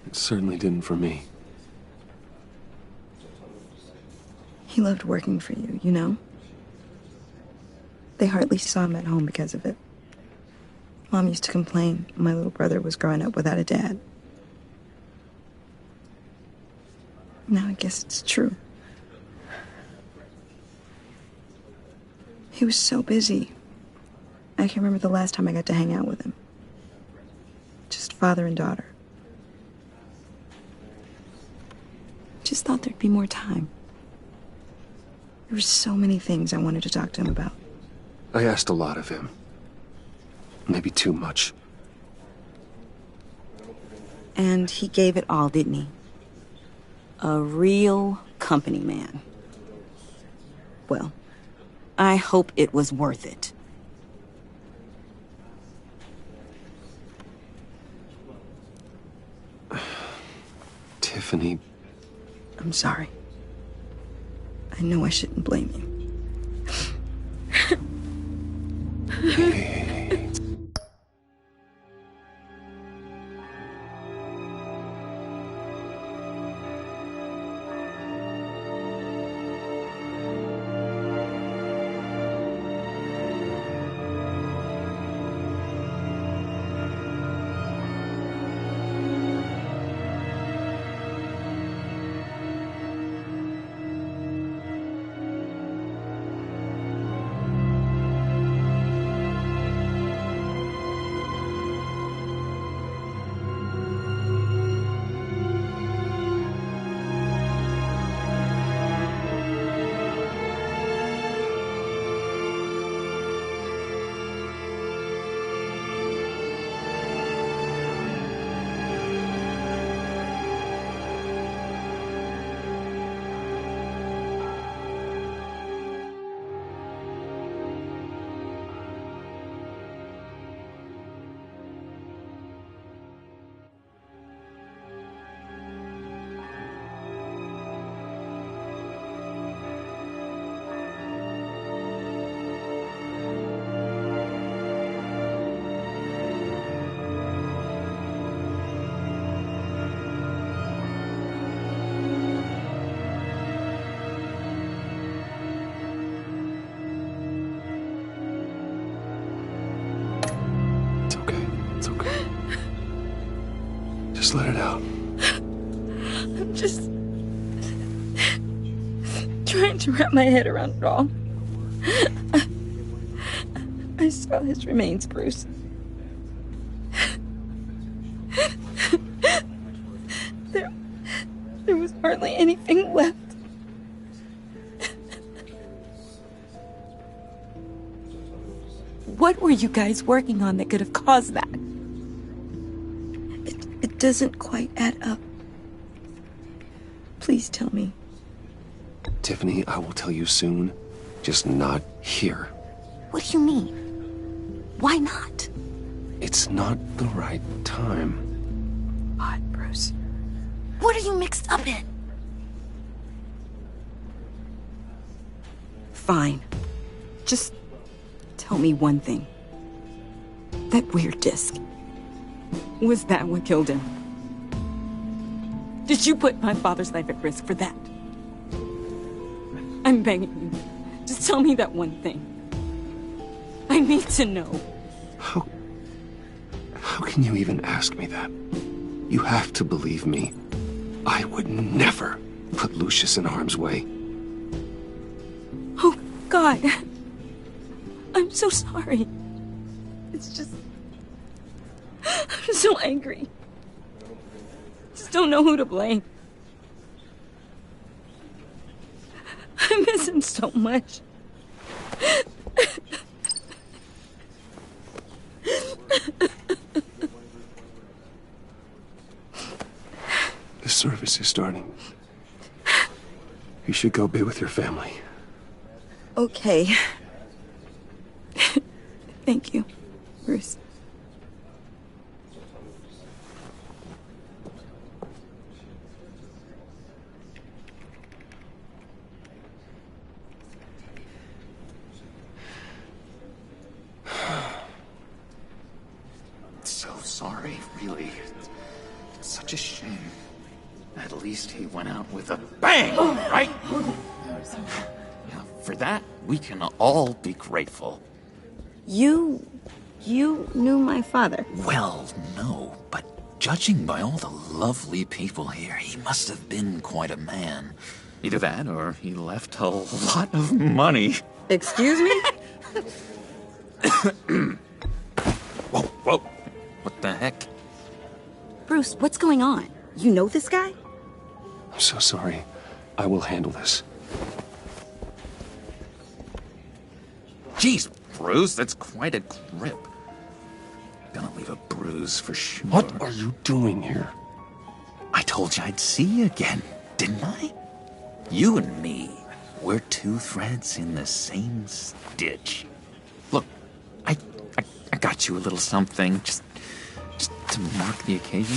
It certainly didn't for me. He loved working for you, you know? They hardly saw him at home because of it. Mom used to complain my little brother was growing up without a dad. Now I guess it's true. He was so busy. I can't remember the last time I got to hang out with him. Just father and daughter. Just thought there'd be more time. There were so many things I wanted to talk to him about. I asked a lot of him. Maybe too much. And he gave it all, didn't he? A real company man. Well, I hope it was worth it. Tiffany. I'm sorry. I know I shouldn't blame you. Hey. Just let it out. I'm just trying to wrap my head around it all. I saw his remains, Bruce. There was hardly anything left. What were you guys working on that could have caused that? It doesn't quite add up. Please tell me. Tiffany, I will tell you soon. Just not here. What do you mean? Why not? It's not the right time. Odd, Bruce. What are you mixed up in? Fine. Just tell me one thing. That weird disc. Was that what killed him? Did you put my father's life at risk for that? I'm begging you. Just tell me that one thing. I need to know. How can you even ask me that? You have to believe me. I would never put Lucius in harm's way. Oh, God. I'm so sorry. It's just... I'm so angry. Just don't know who to blame. I miss him so much. The service is starting. You should go be with your family. Okay. Thank you, Bruce. So sorry, really. It's such a shame. At least he went out with a bang, right? Yeah, for that, we can all be grateful. You knew my father? Well, no, but Judging by all the lovely people here, he must have been quite a man. Either that, or he left a lot of money. Excuse me? Whoa. What the heck? Bruce, what's going on? You know this guy? I'm so sorry. I will handle this. Jeez, Bruce, that's quite a grip. Gonna leave a bruise for sure. What are you doing here? I told you I'd see you again, didn't I? You and me, we're two threads in the same stitch. Look, I got you a little something, just to mark the occasion.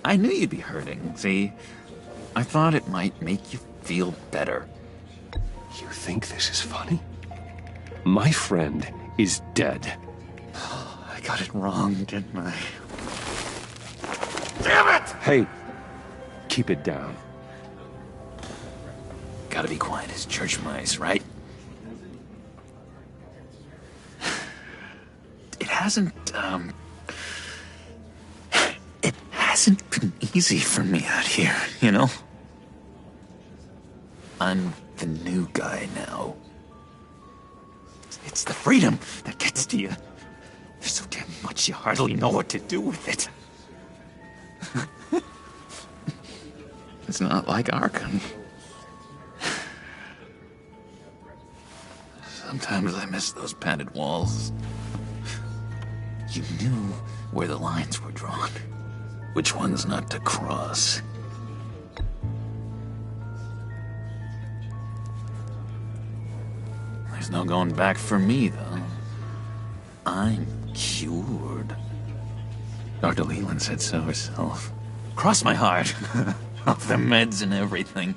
I knew you'd be hurting, see? I thought it might make you feel better. You think this is funny? My friend is dead. I got it wrong, didn't I? Damn it! Hey, keep it down. Gotta be quiet as church mice, right? It hasn't been easy for me out here, you know? I'm the new guy now. It's the freedom that gets to you. There's so damn much you hardly know what to do with it. It's not like Arkham. Sometimes I miss those padded walls. You knew where the lines were drawn. Which ones not to cross. There's no going back for me, though. I'm cured. Dr. Leland said so herself. Cross my heart. Off the meds and everything.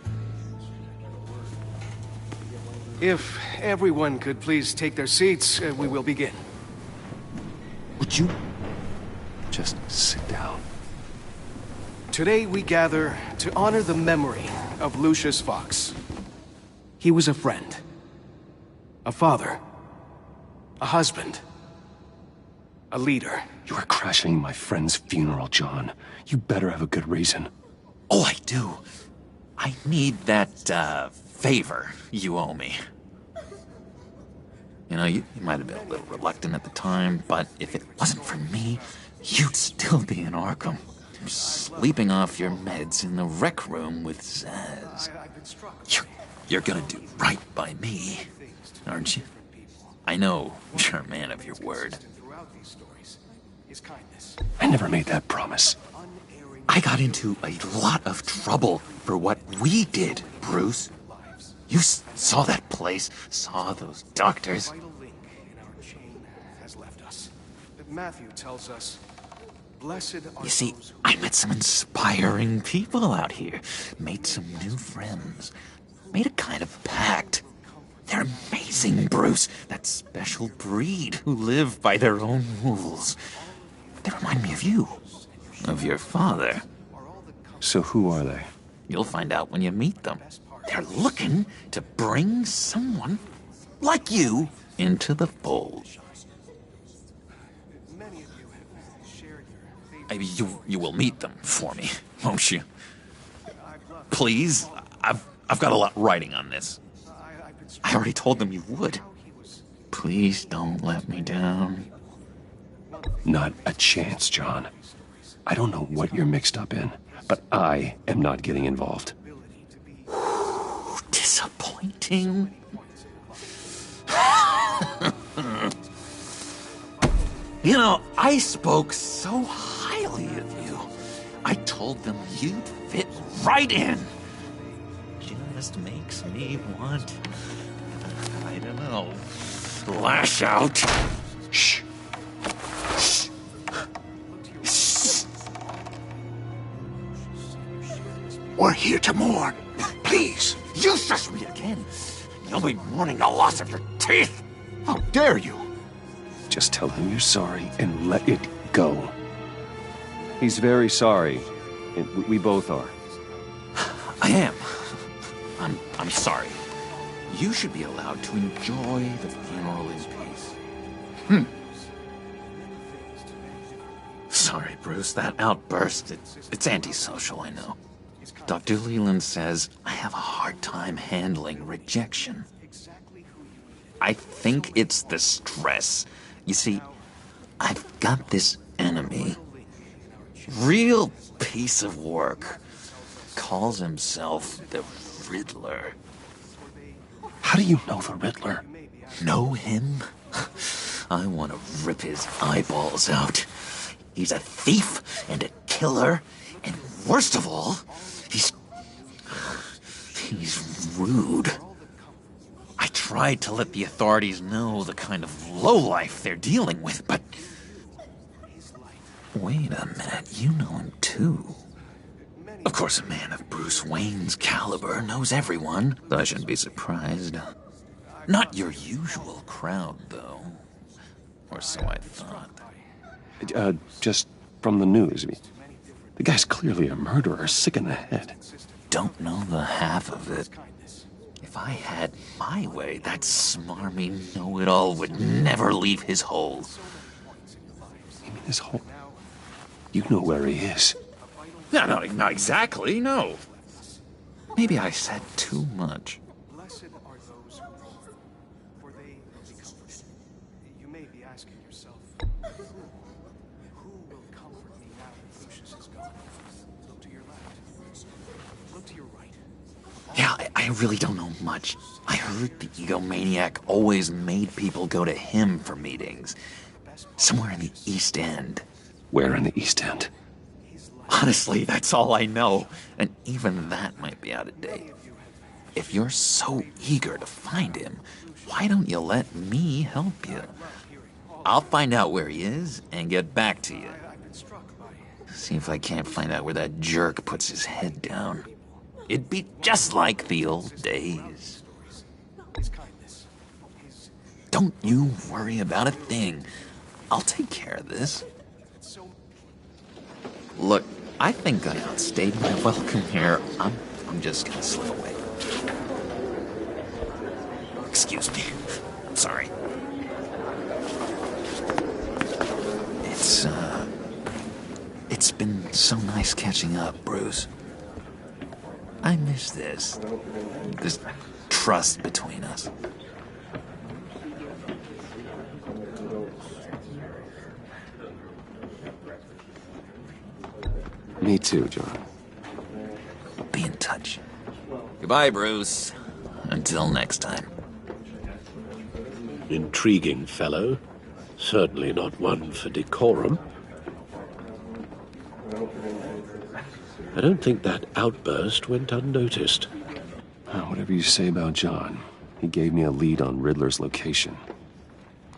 If everyone could please take their seats, we will begin. Would you just sit down? Today we gather to honor the memory of Lucius Fox. He was a friend, a father, a husband, a leader. You are crashing my friend's funeral, John. You better have a good reason. Oh, I do. I need that, favor you owe me. You know, you might have been a little reluctant at the time, but if it wasn't for me, you'd still be in Arkham. Sleeping off your meds in the rec room with Zaz. You're gonna do right by me, aren't you? I know you're a man of your word. I never made that promise. I got into a lot of trouble for what we did, Bruce. You saw that place, saw those doctors. Matthew tells us, blessed are You see, I met some inspiring people out here, made some new friends, made a kind of pact. They're amazing, Bruce, that special breed who live by their own rules. They remind me of you, of your father. So who are they? You'll find out when you meet them. They're looking to bring someone like you into the fold. You will meet them for me, won't you? Please, I've got a lot writing on this. I already told them you would. Please don't let me down. Not a chance, John. I don't know what you're mixed up in, but I am not getting involved. Disappointing. You know, I spoke so highly of you. I told them you'd fit right in. Just makes me want, I don't know, lash out. Shh. Shh. Shh. We're here to mourn. Please. You shush me again. You'll be mourning the loss of your teeth. How dare you? Just tell him you're sorry and let it go. He's very sorry. And we both are. I am. I'm sorry. You should be allowed to enjoy the funeral in peace. Sorry, Bruce, that outburst, it's antisocial, I know. Dr. Leland says I have a hard time handling rejection. I think it's the stress. You see, I've got this enemy. Real piece of work. Calls himself the Riddler. How do you know the Riddler? Know him? I want to rip his eyeballs out. He's a thief and a killer, and worst of all, he's rude. I tried to let the authorities know the kind of lowlife they're dealing with, but... Wait a minute, you know him too. Of course, a man of Bruce Wayne's caliber knows everyone, though I shouldn't be surprised. Not your usual crowd, though. Or so I thought. Just from the news. I mean, the guy's clearly a murderer, sick in the head. Don't know the half of it. If I had my way, that smarmy know-it-all would never leave his hole. You mean his hole? You know where he is. No, not exactly, no. Maybe I said too much. Blessed are those who mourn, for they will be comforted. You may be asking yourself, who will comfort me now that Lucius is gone? Look to your left. Look to your right. Yeah, I really don't know much. I heard the egomaniac always made people go to him for meetings. Somewhere in the East End. Where in the East End? Honestly, that's all I know. And even that might be out of date. If you're so eager to find him, why don't you let me help you? I'll find out where he is and get back to you. See if I can't find out where that jerk puts his head down. It'd be just like the old days. Don't you worry about a thing. I'll take care of this. Look, I think I outstayed my welcome here. I'm just gonna slip away. Excuse me. I'm sorry. It's been so nice catching up, Bruce. I miss this trust between us. Me too, John. Be in touch. Goodbye, Bruce. Until next time. Intriguing fellow. Certainly not one for decorum. I don't think that outburst went unnoticed. Whatever you say about John, he gave me a lead on Riddler's location.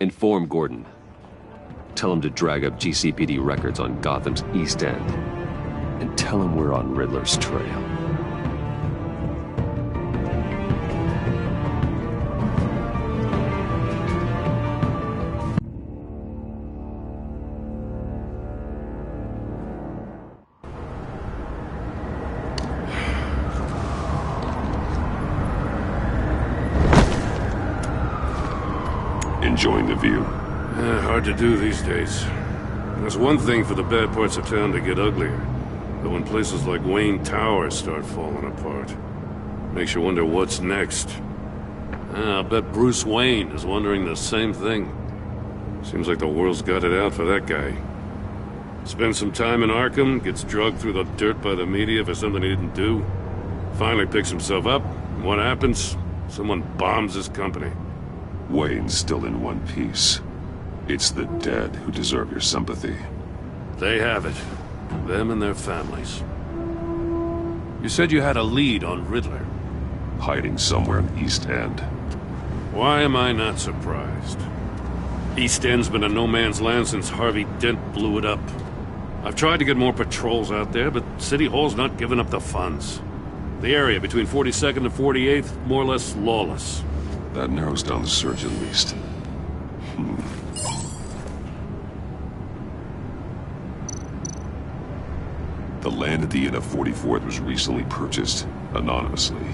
Inform Gordon. Tell him to drag up GCPD records on Gotham's East End. And tell him we're on Riddler's trail. Enjoying the view? Hard to do these days. There's one thing for the bad parts of town to get uglier. But when places like Wayne Tower start falling apart, makes you wonder what's next. I'll bet Bruce Wayne is wondering the same thing. Seems like the world's got it out for that guy. Spends some time in Arkham, gets drugged through the dirt by the media for something he didn't do. Finally picks himself up, and what happens? Someone bombs his company. Wayne's still in one piece. It's the dead who deserve your sympathy. They have it. Them and their families. You said you had a lead on Riddler. Hiding somewhere in East End. Why am I not surprised? East End's been a no-man's land since Harvey Dent blew it up. I've tried to get more patrols out there, but City Hall's not giving up the funds. The area between 42nd and 48th, more or less lawless. That narrows down the search at least. The land at the end of 44th was recently purchased anonymously.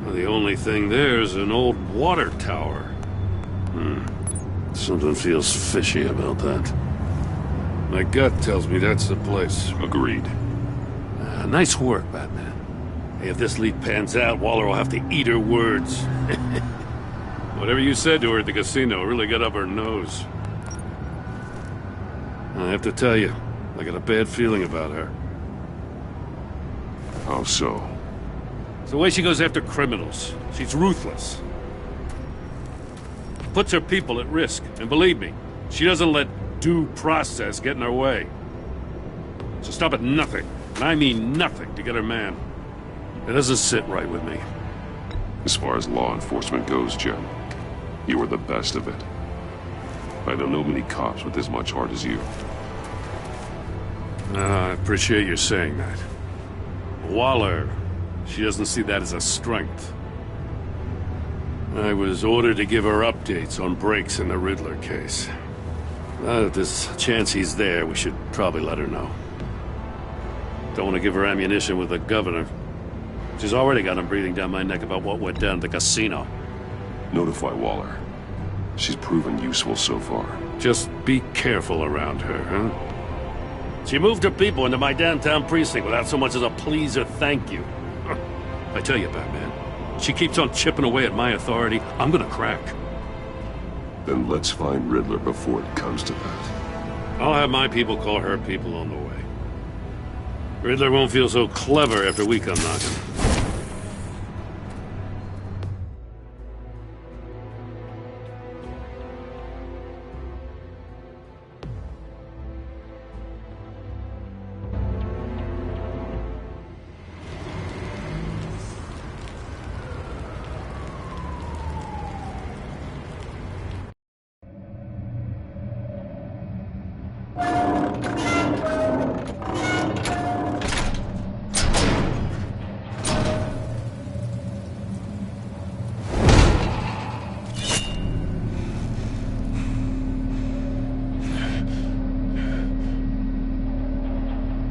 Well, the only thing there is an old water tower. Something feels fishy about that. My gut tells me that's the place. Agreed. Nice work, Batman. Hey, if this lead pans out, Waller will have to eat her words. Whatever you said to her at the casino really got up her nose. I have to tell you, I got a bad feeling about her. How so? It's the way she goes after criminals. She's ruthless. Puts her people at risk. And believe me, she doesn't let due process get in her way. So stop at nothing, and I mean nothing, to get her man. It doesn't sit right with me. As far as law enforcement goes, Jim, you are the best of it. I don't know many cops with as much heart as you. I appreciate you saying that. Waller, she doesn't see that as a strength. I was ordered to give her updates on breaks in the Riddler case. If there's a chance he's there, we should probably let her know. Don't want to give her ammunition with the governor. She's already got him breathing down my neck about what went down at the casino. Notify Waller. She's proven useful so far. Just be careful around her, huh? She moved her people into my downtown precinct without so much as a please or thank you. I tell you, Batman, she keeps on chipping away at my authority, I'm gonna crack. Then let's find Riddler before it comes to that. I'll have my people call her people on the way. Riddler won't feel so clever after we come knocking.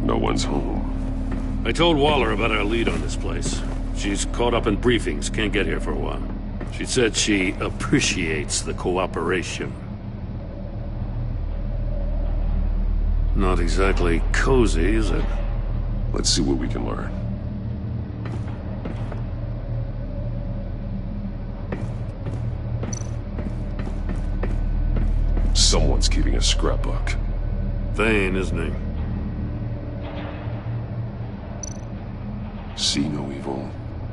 No one's home. I told Waller about our lead on this place. She's caught up in briefings, can't get here for a while. She said she appreciates the cooperation. Not exactly cozy, is it? Let's see what we can learn. Someone's keeping a scrapbook. Thane, isn't he? See no evil,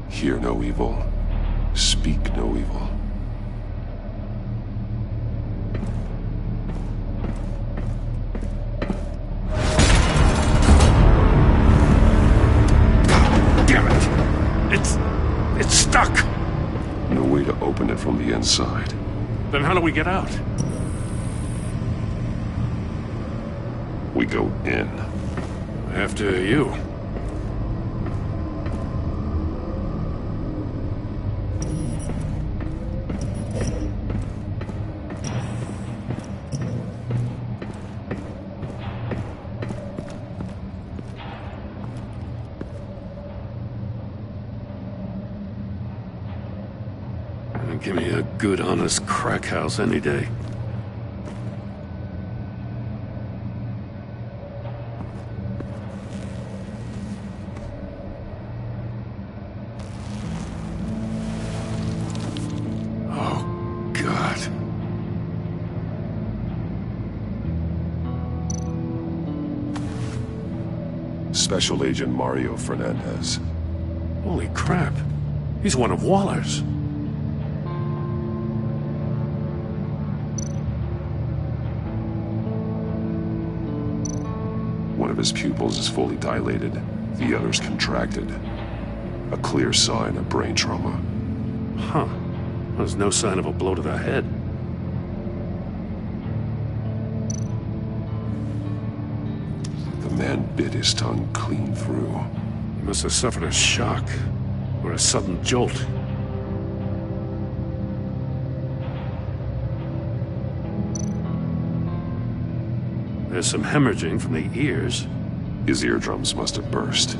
hear no evil, speak no evil. Damn it! It's stuck! No way to open it from the inside. Then how do we get out? We go in. After you. Give me a good, honest crack house any day. Oh, God. Special Agent Mario Fernandez. Holy crap. He's one of Waller's. One of his pupils is fully dilated, the other's contracted. A clear sign of brain trauma. Huh. There's no sign of a blow to the head. The man bit his tongue clean through. He must have suffered a shock, or a sudden jolt. There's some hemorrhaging from the ears. His eardrums must have burst.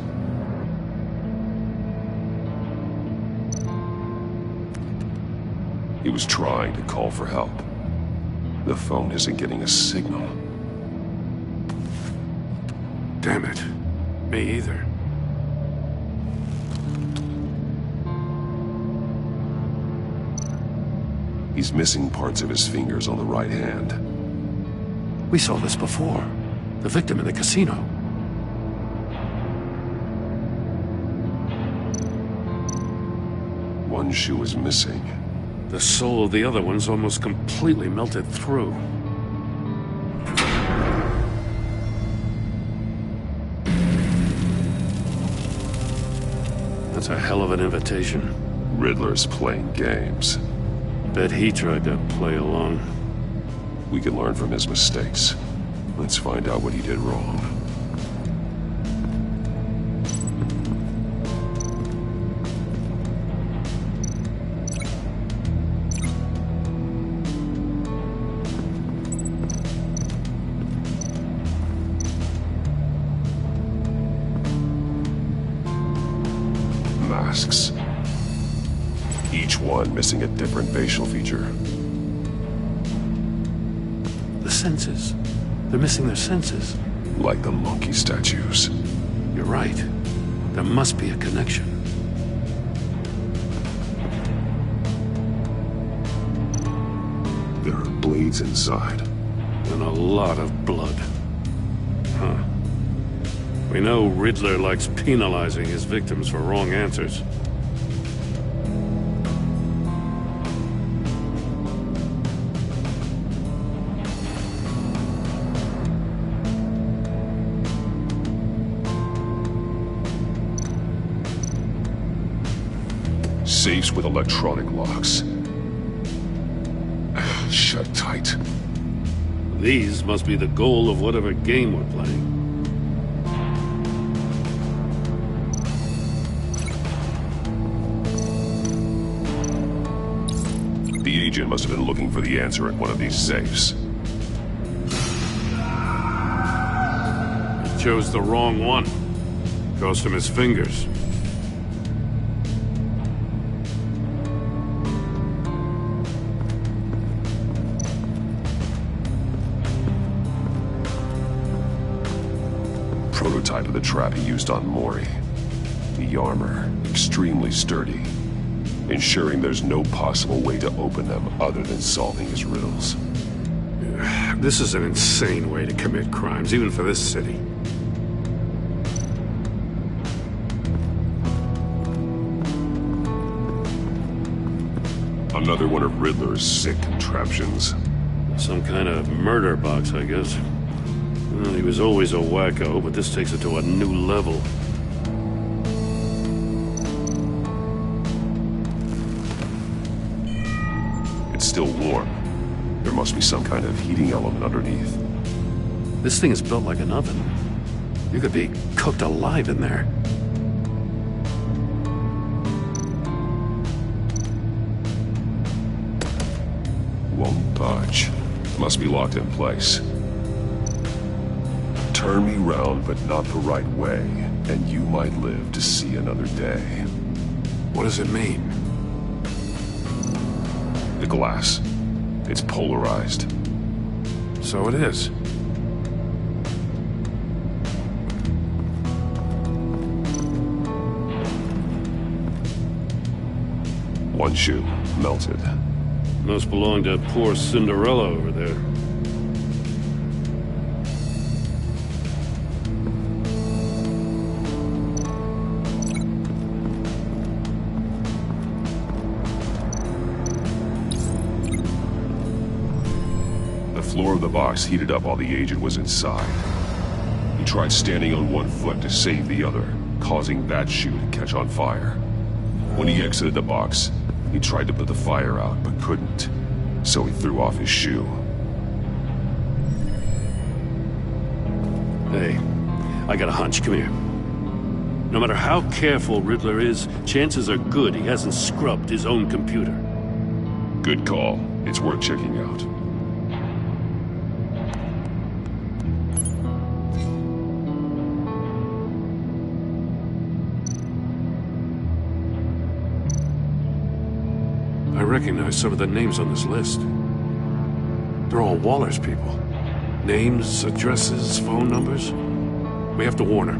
He was trying to call for help. The phone isn't getting a signal. Damn it. Me either. He's missing parts of his fingers on the right hand. We saw this before. The victim in the casino. One shoe is missing. The sole of the other one's almost completely melted through. That's a hell of an invitation. Riddler's playing games. Bet he tried to play along. We can learn from his mistakes. Let's find out what he did wrong. Masks. Each one missing a different facial feature. The senses. They're missing their senses. Like the monkey statues. You're right. There must be a connection. There are bleeds inside. And a lot of blood. Huh. We know Riddler likes penalizing his victims for wrong answers. Safes with electronic locks. Shut tight. These must be the goal of whatever game we're playing. The agent must have been looking for the answer in one of these safes. He chose the wrong one. Cost him his fingers. Prototype of the trap he used on Mori. The armor, extremely sturdy, ensuring there's no possible way to open them other than solving his riddles. This is an insane way to commit crimes, even for this city. Another one of Riddler's sick contraptions. Some kind of murder box, I guess. Well, he was always a wacko, but this takes it to a new level. It's still warm. There must be some kind of heating element underneath. This thing is built like an oven. You could be cooked alive in there. Won't budge. Must be locked in place. Turn me round, but not the right way, and you might live to see another day. What does it mean? The glass. It's polarized. So it is. One shoe, melted. Must belong to poor Cinderella over there. The floor of the box heated up while the agent was inside. He tried standing on one foot to save the other, causing that shoe to catch on fire. When he exited the box, he tried to put the fire out, but couldn't, so he threw off his shoe. Hey, I got a hunch. Come here. No matter how careful Riddler is, chances are good he hasn't scrubbed his own computer. Good call. It's worth checking out. recognize some of the names on this list. They're all Waller's people. Names, addresses, phone numbers. We have to warn her.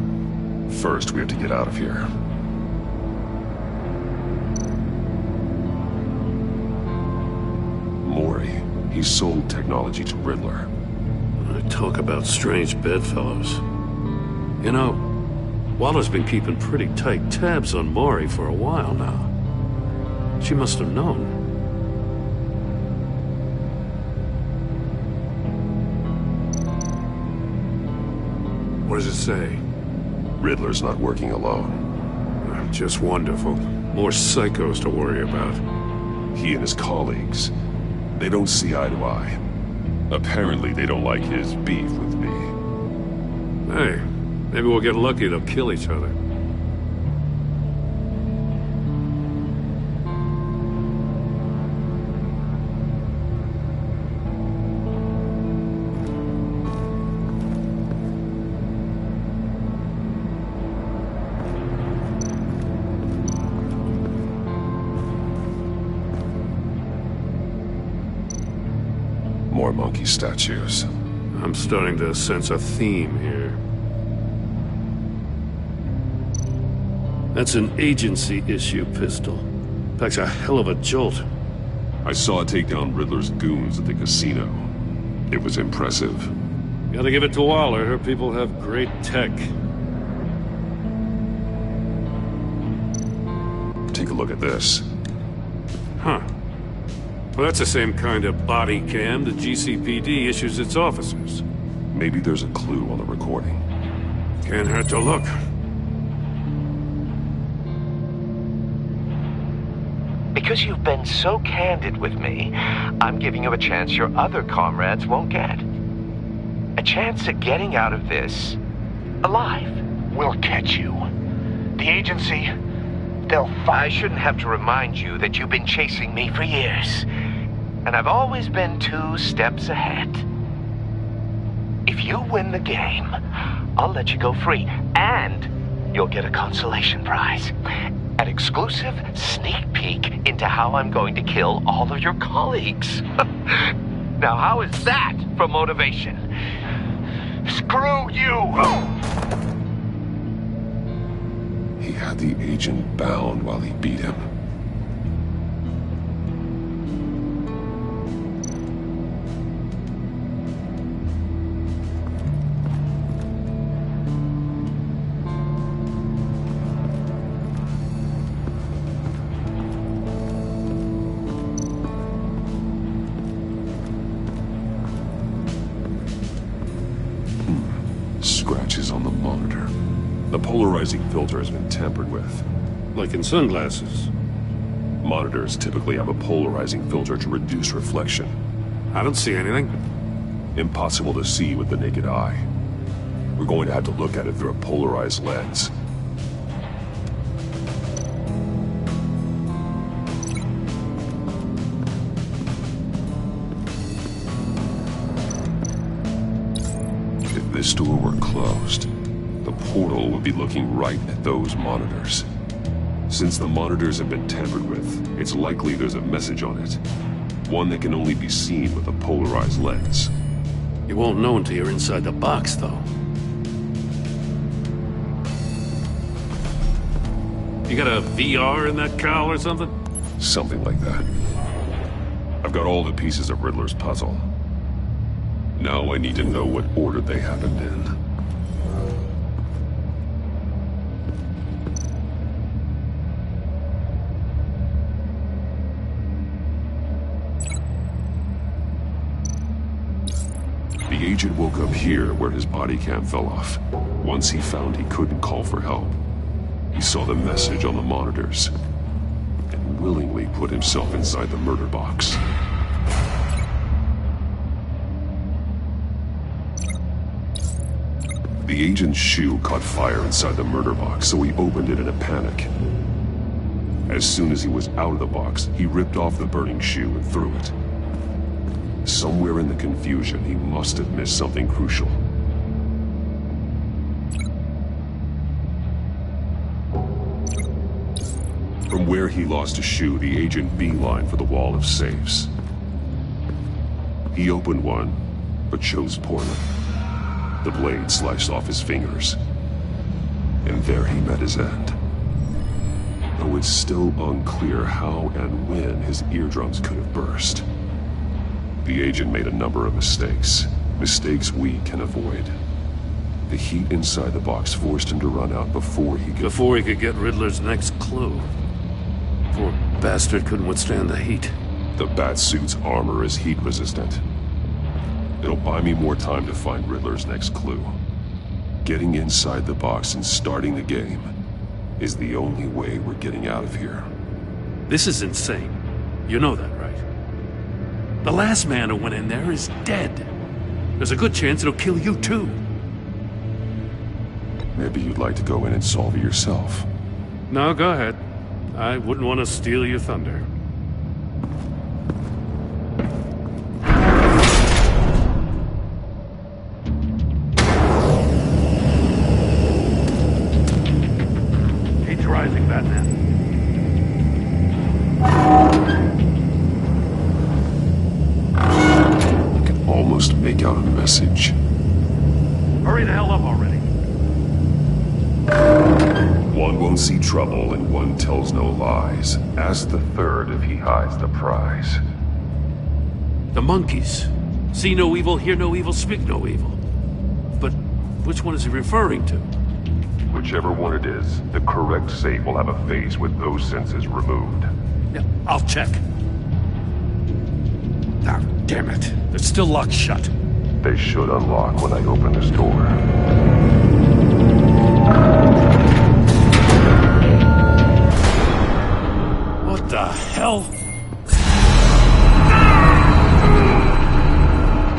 First, we have to get out of here. Maury, he sold technology to Riddler. Talk about strange bedfellows. You know, Waller's been keeping pretty tight tabs on Maury for a while now. She must have known. What does it say? Riddler's not working alone. Just wonderful. More psychos to worry about. He and his colleagues, they don't see eye to eye. Apparently, they don't like his beef with me. Hey, maybe we'll get lucky. They'll kill each other. More monkey statues. I'm starting to sense a theme here. That's an agency issue pistol. Packs a hell of a jolt. I saw it take down Riddler's goons at the casino. It was impressive. Gotta give it to Waller. Her people have great tech. Take a look at this. Huh. Well, that's the same kind of body cam the GCPD issues its officers. Maybe there's a clue on the recording. Can't hurt to look. Because you've been so candid with me, I'm giving you a chance your other comrades won't get. A chance at getting out of this alive. We'll catch you. The agency, they'll find... I shouldn't have to remind you that you've been chasing me for years. And I've always been 2 steps ahead. If you win the game, I'll let you go free. And you'll get a consolation prize. An exclusive sneak peek into how I'm going to kill all of your colleagues. Now, how is that for motivation? Screw you! He had the agent bound while he beat him. Scratches on the monitor. The polarizing filter has been tampered with. Like in sunglasses. Monitors typically have a polarizing filter to reduce reflection. I don't see anything. Impossible to see with the naked eye. We're going to have to look at it through a polarized lens. If this door were closed, the portal would be looking right at those monitors. Since the monitors have been tampered with, it's likely there's a message on it. One that can only be seen with a polarized lens. You won't know until you're inside the box, though. You got a VR in that cowl or something? Something like that. I've got all the pieces of Riddler's puzzle. Now I need to know what order they happened in. The agent woke up here where his body cam fell off. Once he found he couldn't call for help, he saw the message on the monitors and willingly put himself inside the murder box. The agent's shoe caught fire inside the murder box, so he opened it in a panic. As soon as he was out of the box, he ripped off the burning shoe and threw it. Somewhere in the confusion, he must have missed something crucial. From where he lost a shoe, the agent beelined for the wall of safes. He opened one, but chose poorly. The blade sliced off his fingers. And there he met his end. Though it's still unclear how and when his eardrums could have burst. The agent made a number of mistakes. Mistakes we can avoid. The heat inside the box forced him to run out before he could get Riddler's next clue. Poor bastard couldn't withstand the heat. The Batsuit's armor is heat resistant. It'll buy me more time to find Riddler's next clue. Getting inside the box and starting the game is the only way we're getting out of here. This is insane. You know that, right? The last man who went in there is dead. There's a good chance it'll kill you too. Maybe you'd like to go in and solve it yourself. No, go ahead. I wouldn't want to steal your thunder. Heat's rising, Batman. I can almost make out a message. Hurry the hell up already. One won't see trouble and one tells no lies. Ask the third if he hides the prize. The monkeys. See no evil, hear no evil, speak no evil. But which one is he referring to? Whichever one it is, the correct safe will have a face with those senses removed. Yeah, I'll check. Ah, damn it. They're still locked shut. They should unlock when I open this door. What the hell?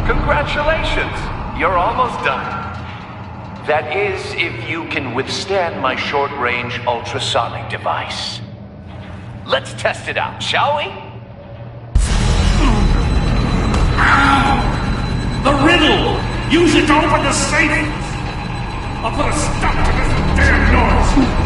Congratulations! You're almost done. That is, if you can withstand my short-range ultrasonic device. Let's test it out, shall we? The riddle! Use it to open the safe! I'll put a stop to this damn noise!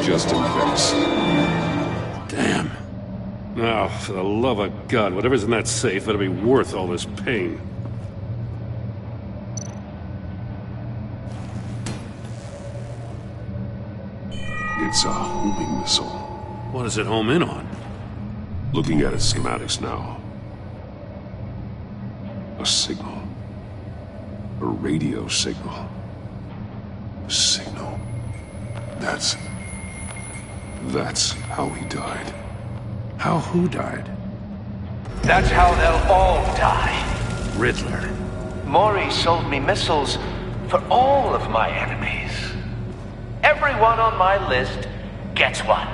Just in case. Damn. Now, for the love of God, whatever's in that safe better be worth all this pain. It's a homing missile. What does it home in on? Looking at its schematics now. A signal. A radio signal. A signal. That's how he died. How who died? That's how they'll all die. Riddler. Maury sold me missiles for all of my enemies. Everyone on my list gets one.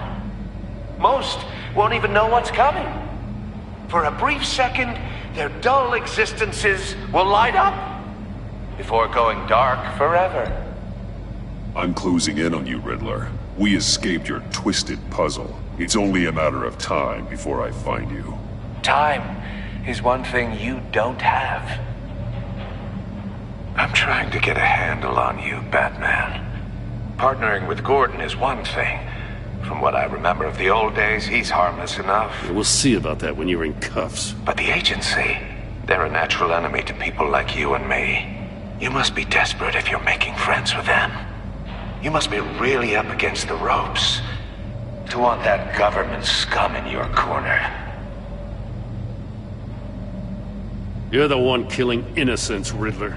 Most won't even know what's coming. For a brief second, their dull existences will light up before going dark forever. I'm closing in on you, Riddler. We escaped your twisted puzzle. It's only a matter of time before I find you. Time is one thing you don't have. I'm trying to get a handle on you, Batman. Partnering with Gordon is one thing. From what I remember of the old days, he's harmless enough. We'll see about that when you're in cuffs. But the agency, they're a natural enemy to people like you and me. You must be desperate if you're making friends with them. You must be really up against the ropes to want that government scum in your corner. You're the one killing innocents, Riddler.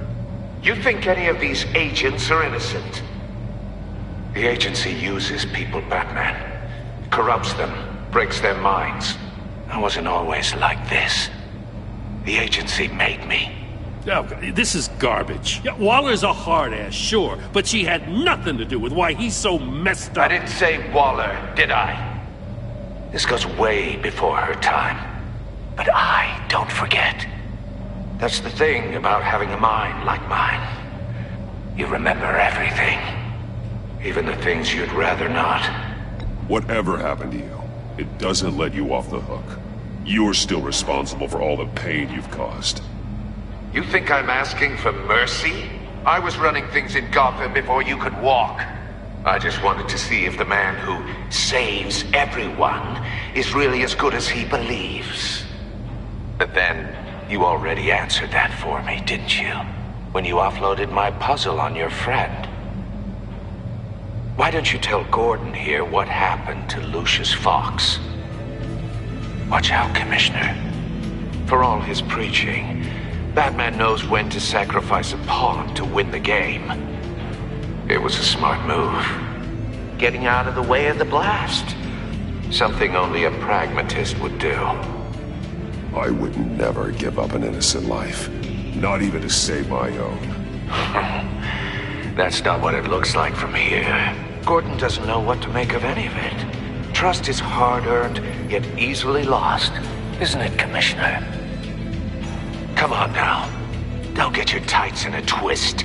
You think any of these agents are innocent? The agency uses people, Batman. corrupts them, breaks their minds. I wasn't always like this. The agency made me. Oh, this is garbage. Yeah, Waller's a hard-ass, sure, but she had nothing to do with why he's so messed up. I didn't say Waller, did I? This goes way before her time. But I don't forget. That's the thing about having a mind like mine. You remember everything. Even the things you'd rather not. Whatever happened to you, it doesn't let you off the hook. You're still responsible for all the pain you've caused. You think I'm asking for mercy? I was running things in Gotham before you could walk. I just wanted to see if the man who saves everyone is really as good as he believes. But then, you already answered that for me, didn't you? When you offloaded my puzzle on your friend. Why don't you tell Gordon here what happened to Lucius Fox? Watch out, Commissioner. For all his preaching, Batman knows when to sacrifice a pawn to win the game. It was a smart move. Getting out of the way of the blast. Something only a pragmatist would do. I would never give up an innocent life. Not even to save my own. That's not what it looks like from here. Gordon doesn't know what to make of any of it. Trust is hard-earned, yet easily lost. Isn't it, Commissioner? Come on now. Don't get your tights in a twist.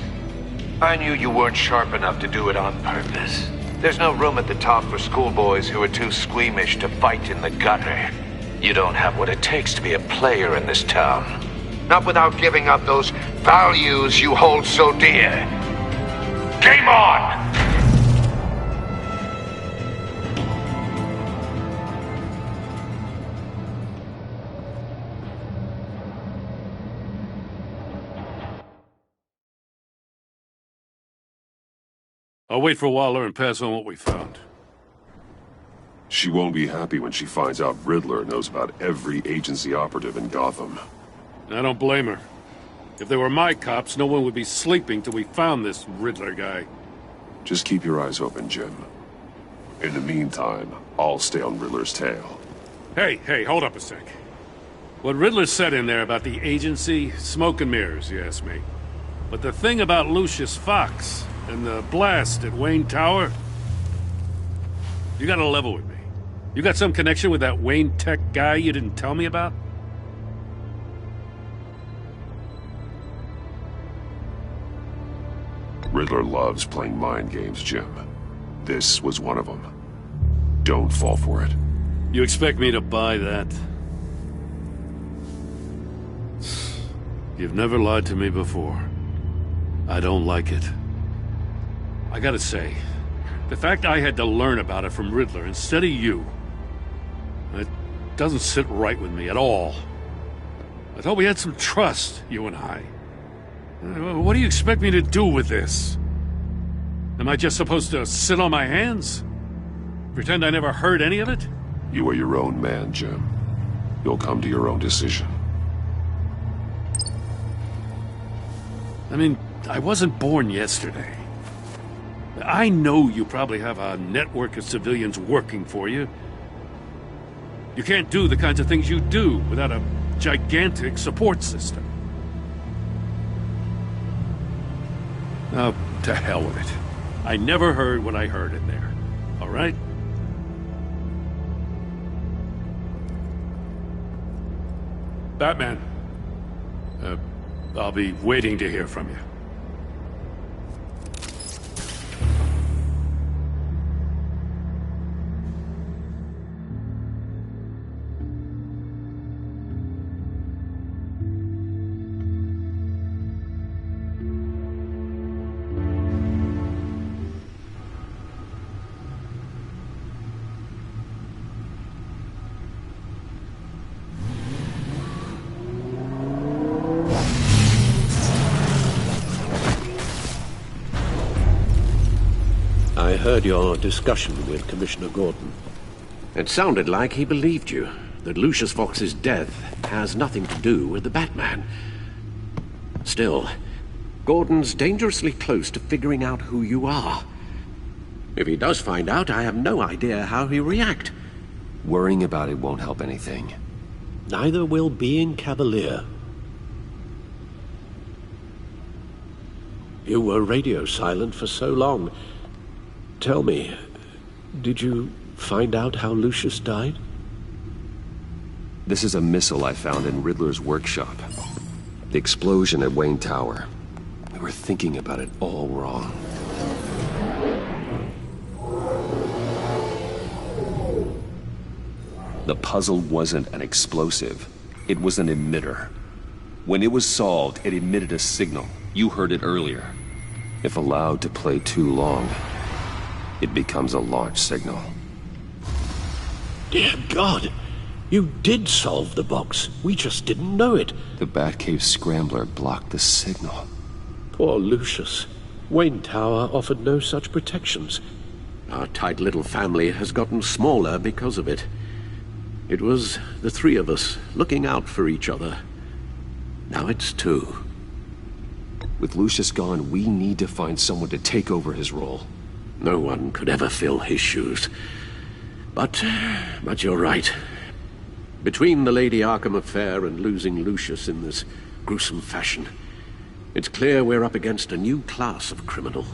I knew you weren't sharp enough to do it on purpose. There's no room at the top for schoolboys who are too squeamish to fight in the gutter. You don't have what it takes to be a player in this town. Not without giving up those values you hold so dear. Game on! I'll wait for Waller and pass on what we found. She won't be happy when she finds out Riddler knows about every agency operative in Gotham. I don't blame her. If they were my cops, no one would be sleeping till we found this Riddler guy. Just keep your eyes open, Jim. In the meantime, I'll stay on Riddler's tail. Hey, hold up a sec. What Riddler said in there about the agency, smoke and mirrors, you ask me. But the thing about Lucius Fox and the blast at Wayne Tower, you gotta level with me. You got some connection with that Wayne Tech guy you didn't tell me about? Riddler loves playing mind games, Jim. This was one of them. Don't fall for it. You expect me to buy that? You've never lied to me before. I don't like it. I gotta say, the fact I had to learn about it from Riddler instead of you, it doesn't sit right with me at all. I thought we had some trust, you and I. What do you expect me to do with this? Am I just supposed to sit on my hands? Pretend I never heard any of it? You are your own man, Jim. You'll come to your own decision. I mean, I wasn't born yesterday. I know you probably have a network of civilians working for you. You can't do the kinds of things you do without a gigantic support system. Oh, to hell with it. I never heard what I heard in there. All right? Batman. I'll be waiting to hear from you. I heard your discussion with Commissioner Gordon. It sounded like he believed you, that Lucius Fox's death has nothing to do with the Batman. Still, Gordon's dangerously close to figuring out who you are. If he does find out, I have no idea how he'll react. Worrying about it won't help anything. Neither will being cavalier. You were radio silent for so long. Tell me, did you find out how Lucius died? This is a missile I found in Riddler's workshop. The explosion at Wayne Tower. We were thinking about it all wrong. The puzzle wasn't an explosive. It was an emitter. When it was solved, it emitted a signal. You heard it earlier. If allowed to play too long, it becomes a launch signal. Dear God! You did solve the box. We just didn't know it. The Batcave scrambler blocked the signal. Poor Lucius. Wayne Tower offered no such protections. Our tight little family has gotten smaller because of it. It was the three of us looking out for each other. Now it's two. With Lucius gone, we need to find someone to take over his role. No one could ever fill his shoes. But you're right. Between the Lady Arkham affair and losing Lucius in this gruesome fashion, it's clear we're up against a new class of criminal.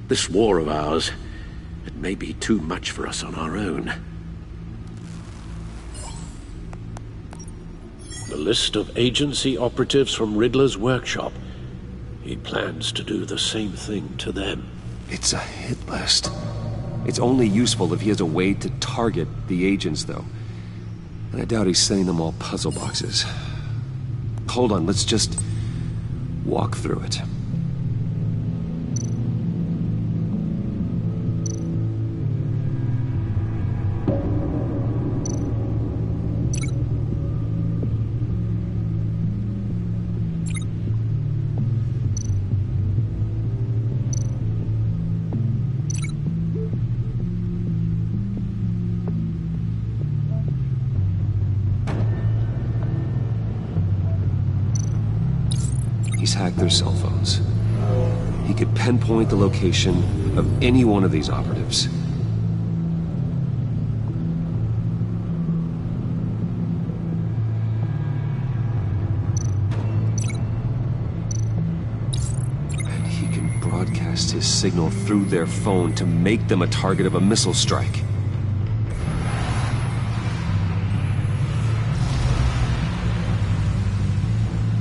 This war of ours, it may be too much for us on our own. The list of agency operatives from Riddler's workshop. He plans to do the same thing to them. It's a hit list. It's only useful if he has a way to target the agents, though. And I doubt he's sending them all puzzle boxes. Hold on, let's just walk through it. He's hacked their cell phones. He could pinpoint the location of any one of these operatives. And he can broadcast his signal through their phone to make them a target of a missile strike.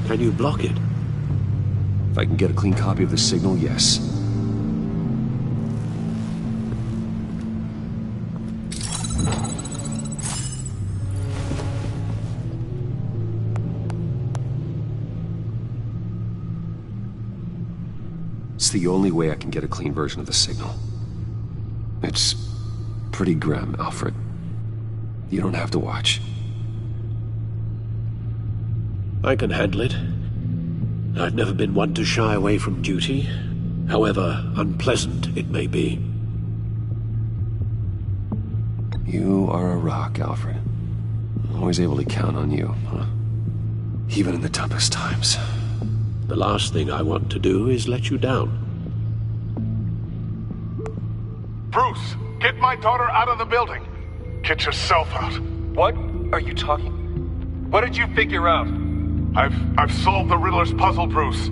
Can you block it? If I can get a clean copy of the signal, yes. It's the only way I can get a clean version of the signal. It's pretty grim, Alfred. You don't have to watch. I can handle it. I've never been one to shy away from duty, however unpleasant it may be. You are a rock, Alfred. Always able to count on you, huh? Even in the toughest times. The last thing I want to do is let you down. Bruce, get my daughter out of the building. Get yourself out. What are you talking? What did you figure out? I've solved the Riddler's puzzle, Bruce.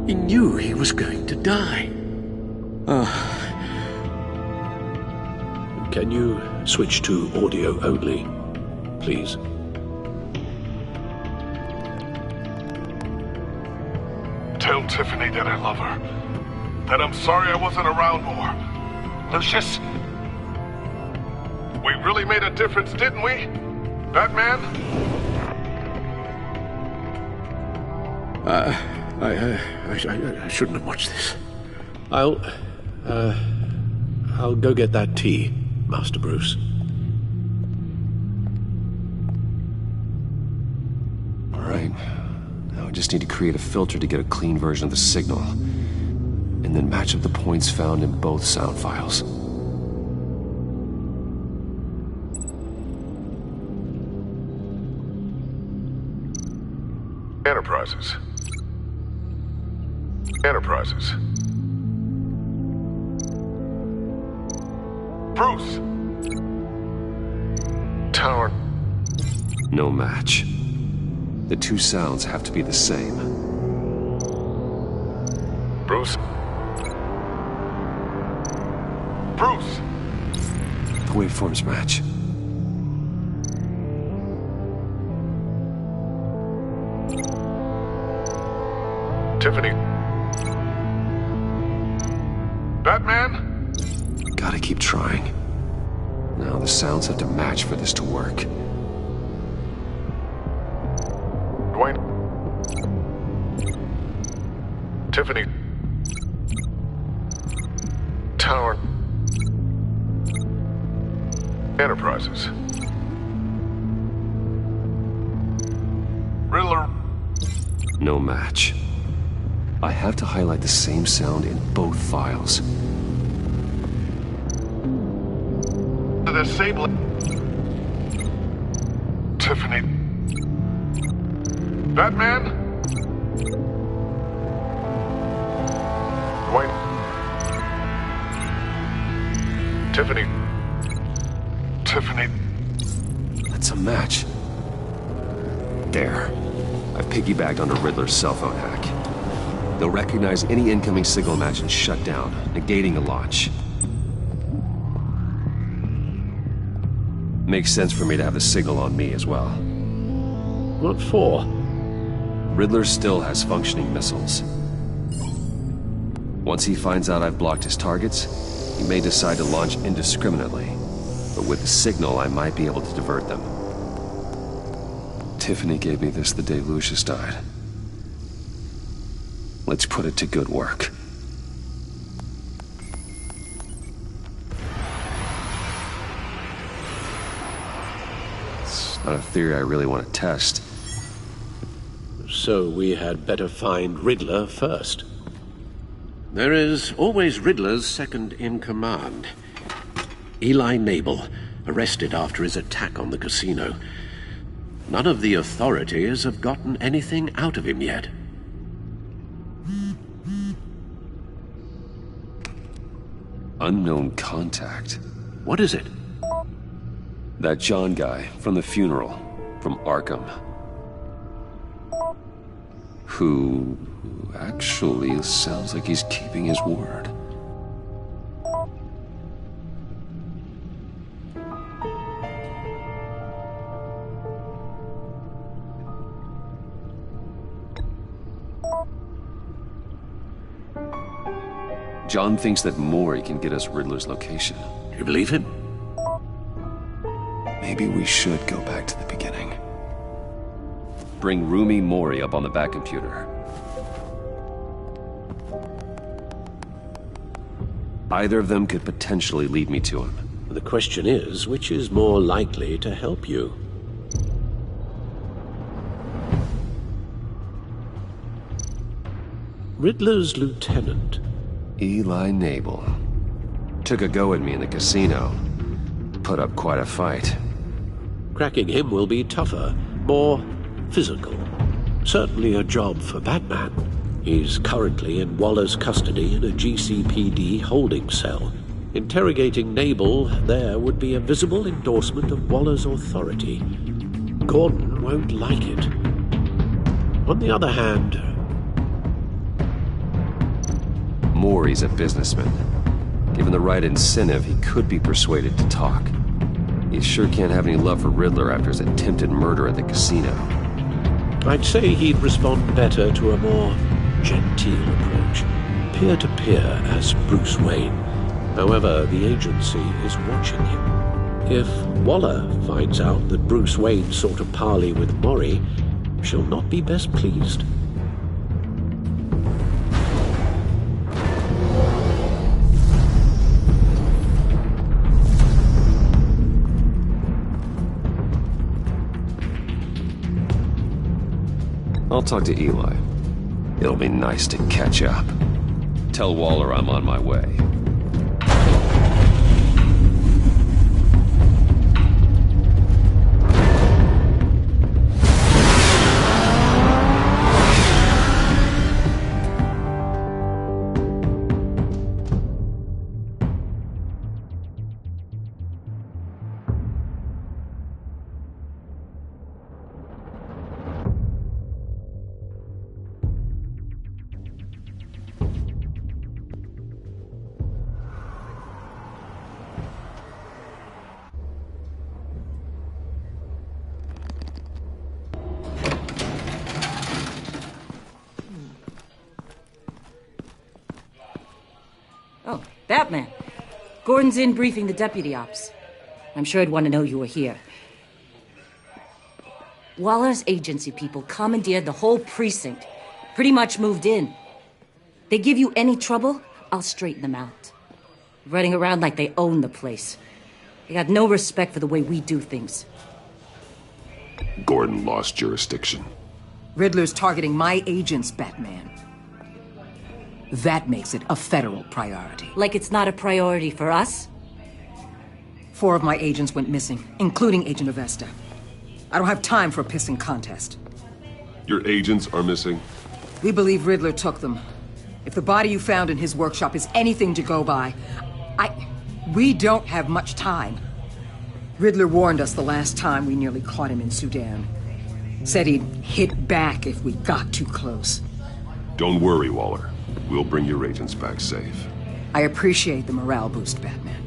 He knew he was going to die. Can you switch to audio only, please? Tell Tiffany that I love her. That I'm sorry I wasn't around more. Lucius? We really made a difference, didn't we? Batman? I shouldn't have watched this. I'll go get that tea, Master Bruce. All right. Now I just need to create a filter to get a clean version of the signal. And then match up the points found in both sound files. Enterprises. Bruce! Tower. No match. The two sounds have to be the same. Bruce? Bruce! The waveforms match. Tiffany? Batman? Gotta keep trying. Now the sounds have to match for this to work. Dwayne? Tiffany? Tower? Enterprises? Riddler? No match. I have to highlight the same sound in both files. The same... Tiffany? Batman? Dwayne? Tiffany? Tiffany? That's a match. There. I've piggybacked onto Riddler's cell phone hack. They'll recognize any incoming signal match and shut down, negating a launch. Makes sense for me to have the signal on me as well. What for? Riddler still has functioning missiles. Once he finds out I've blocked his targets, he may decide to launch indiscriminately. But with the signal, I might be able to divert them. Tiffany gave me this the day Lucius died. Let's put it to good work. It's not a theory I really want to test. So we had better find Riddler first. There is always Riddler's second-in-command. Eli Nabel, arrested after his attack on the casino. None of the authorities have gotten anything out of him yet. Unknown contact. What is it? That John guy from the funeral, from Arkham. Who actually sounds like he's keeping his word. John thinks that Maury can get us Riddler's location. You believe him? Maybe we should go back to the beginning. Bring Rumi Maury up on the back computer. Either of them could potentially lead me to him. The question is, which is more likely to help you? Riddler's lieutenant. Eli Nabel. Took a go at me in the casino. Put up quite a fight. Cracking him will be tougher, more physical. Certainly a job for Batman. He's currently in Waller's custody in a GCPD holding cell. Interrogating Nabel there would be a visible endorsement of Waller's authority. Gordon won't like it. On the other hand... Maury's a businessman. Given the right incentive, he could be persuaded to talk. He sure can't have any love for Riddler after his attempted murder at the casino. I'd say he'd respond better to a more genteel approach, peer-to-peer as Bruce Wayne. However, the agency is watching him. If Waller finds out that Bruce Wayne sought a parley with Maury, she'll not be best pleased. I'll talk to Eli. It'll be nice to catch up. Tell Waller I'm on my way. Oh, Batman. Gordon's in briefing the deputy ops. I'm sure he'd want to know you were here. Waller's agency people commandeered the whole precinct. Pretty much moved in. They give you any trouble, I'll straighten them out. Running around like they own the place. They got no respect for the way we do things. Gordon lost jurisdiction. Riddler's targeting my agents, Batman. That makes it a federal priority. Like it's not a priority for us? 4 of my agents went missing, including Agent Avesta. I don't have time for a pissing contest. Your agents are missing? We believe Riddler took them. If the body you found in his workshop is anything to go by, we don't have much time. Riddler warned us the last time we nearly caught him in Sudan. Said he'd hit back if we got too close. Don't worry, Waller. We'll bring your agents back safe. I appreciate the morale boost, Batman.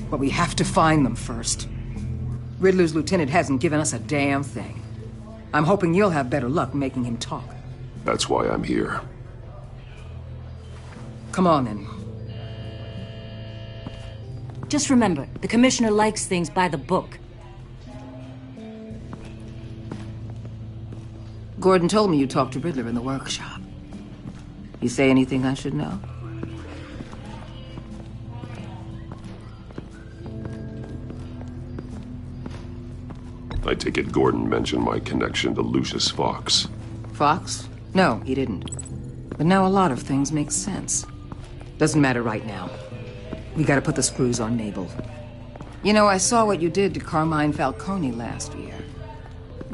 But we have to find them first. Riddler's lieutenant hasn't given us a damn thing. I'm hoping you'll have better luck making him talk. That's why I'm here. Come on, then. Just remember, the commissioner likes things by the book. Gordon told me you talked to Riddler in the workshop. You say anything I should know? I take it Gordon mentioned my connection to Lucius Fox. Fox? No, he didn't. But now a lot of things make sense. Doesn't matter right now. We gotta put the screws on Mabel. You know, I saw what you did to Carmine Falcone last year.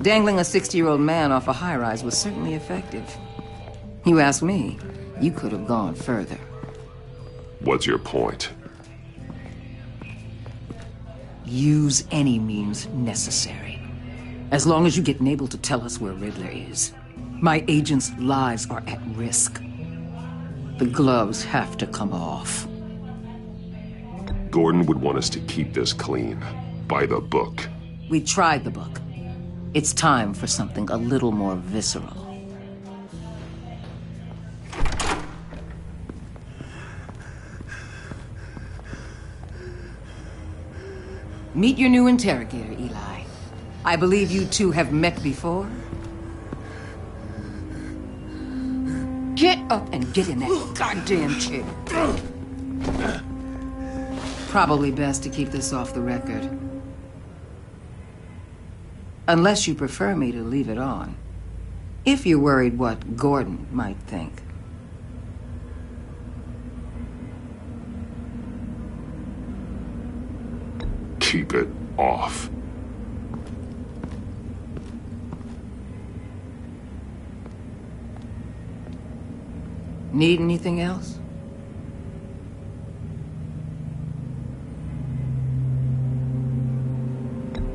Dangling a 60-year-old man off a high-rise was certainly effective. You ask me, you could have gone further. What's your point? Use any means necessary. As long as you get Mabel to tell us where Riddler is. My agents' lives are at risk. The gloves have to come off. Gordon would want us to keep this clean. By the book. We tried the book. It's time for something a little more visceral. Meet your new interrogator, Eli. I believe you two have met before. Get up and get in that goddamn chair. Probably best to keep this off the record. Unless you prefer me to leave it on. If you're worried what Gordon might think. Keep it off. Need anything else?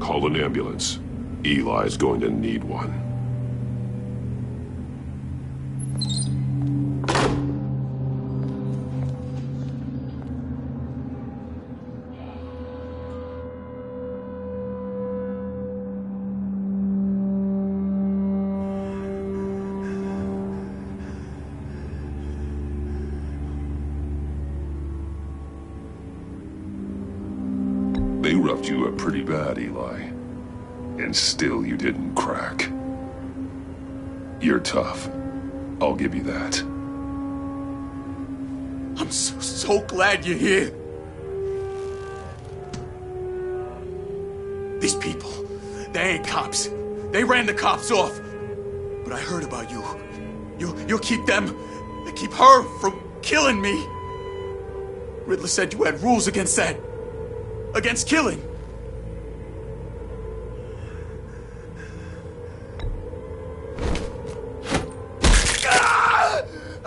Call an ambulance. Eli's going to need one. They roughed you up pretty bad, Eli. And still you didn't crack. You're tough. I'll give you that. I'm so glad you're here. These people, they ain't cops. They ran the cops off. But I heard about you. You'll keep them, keep her from killing me. Riddler said you had rules against that. Against killing.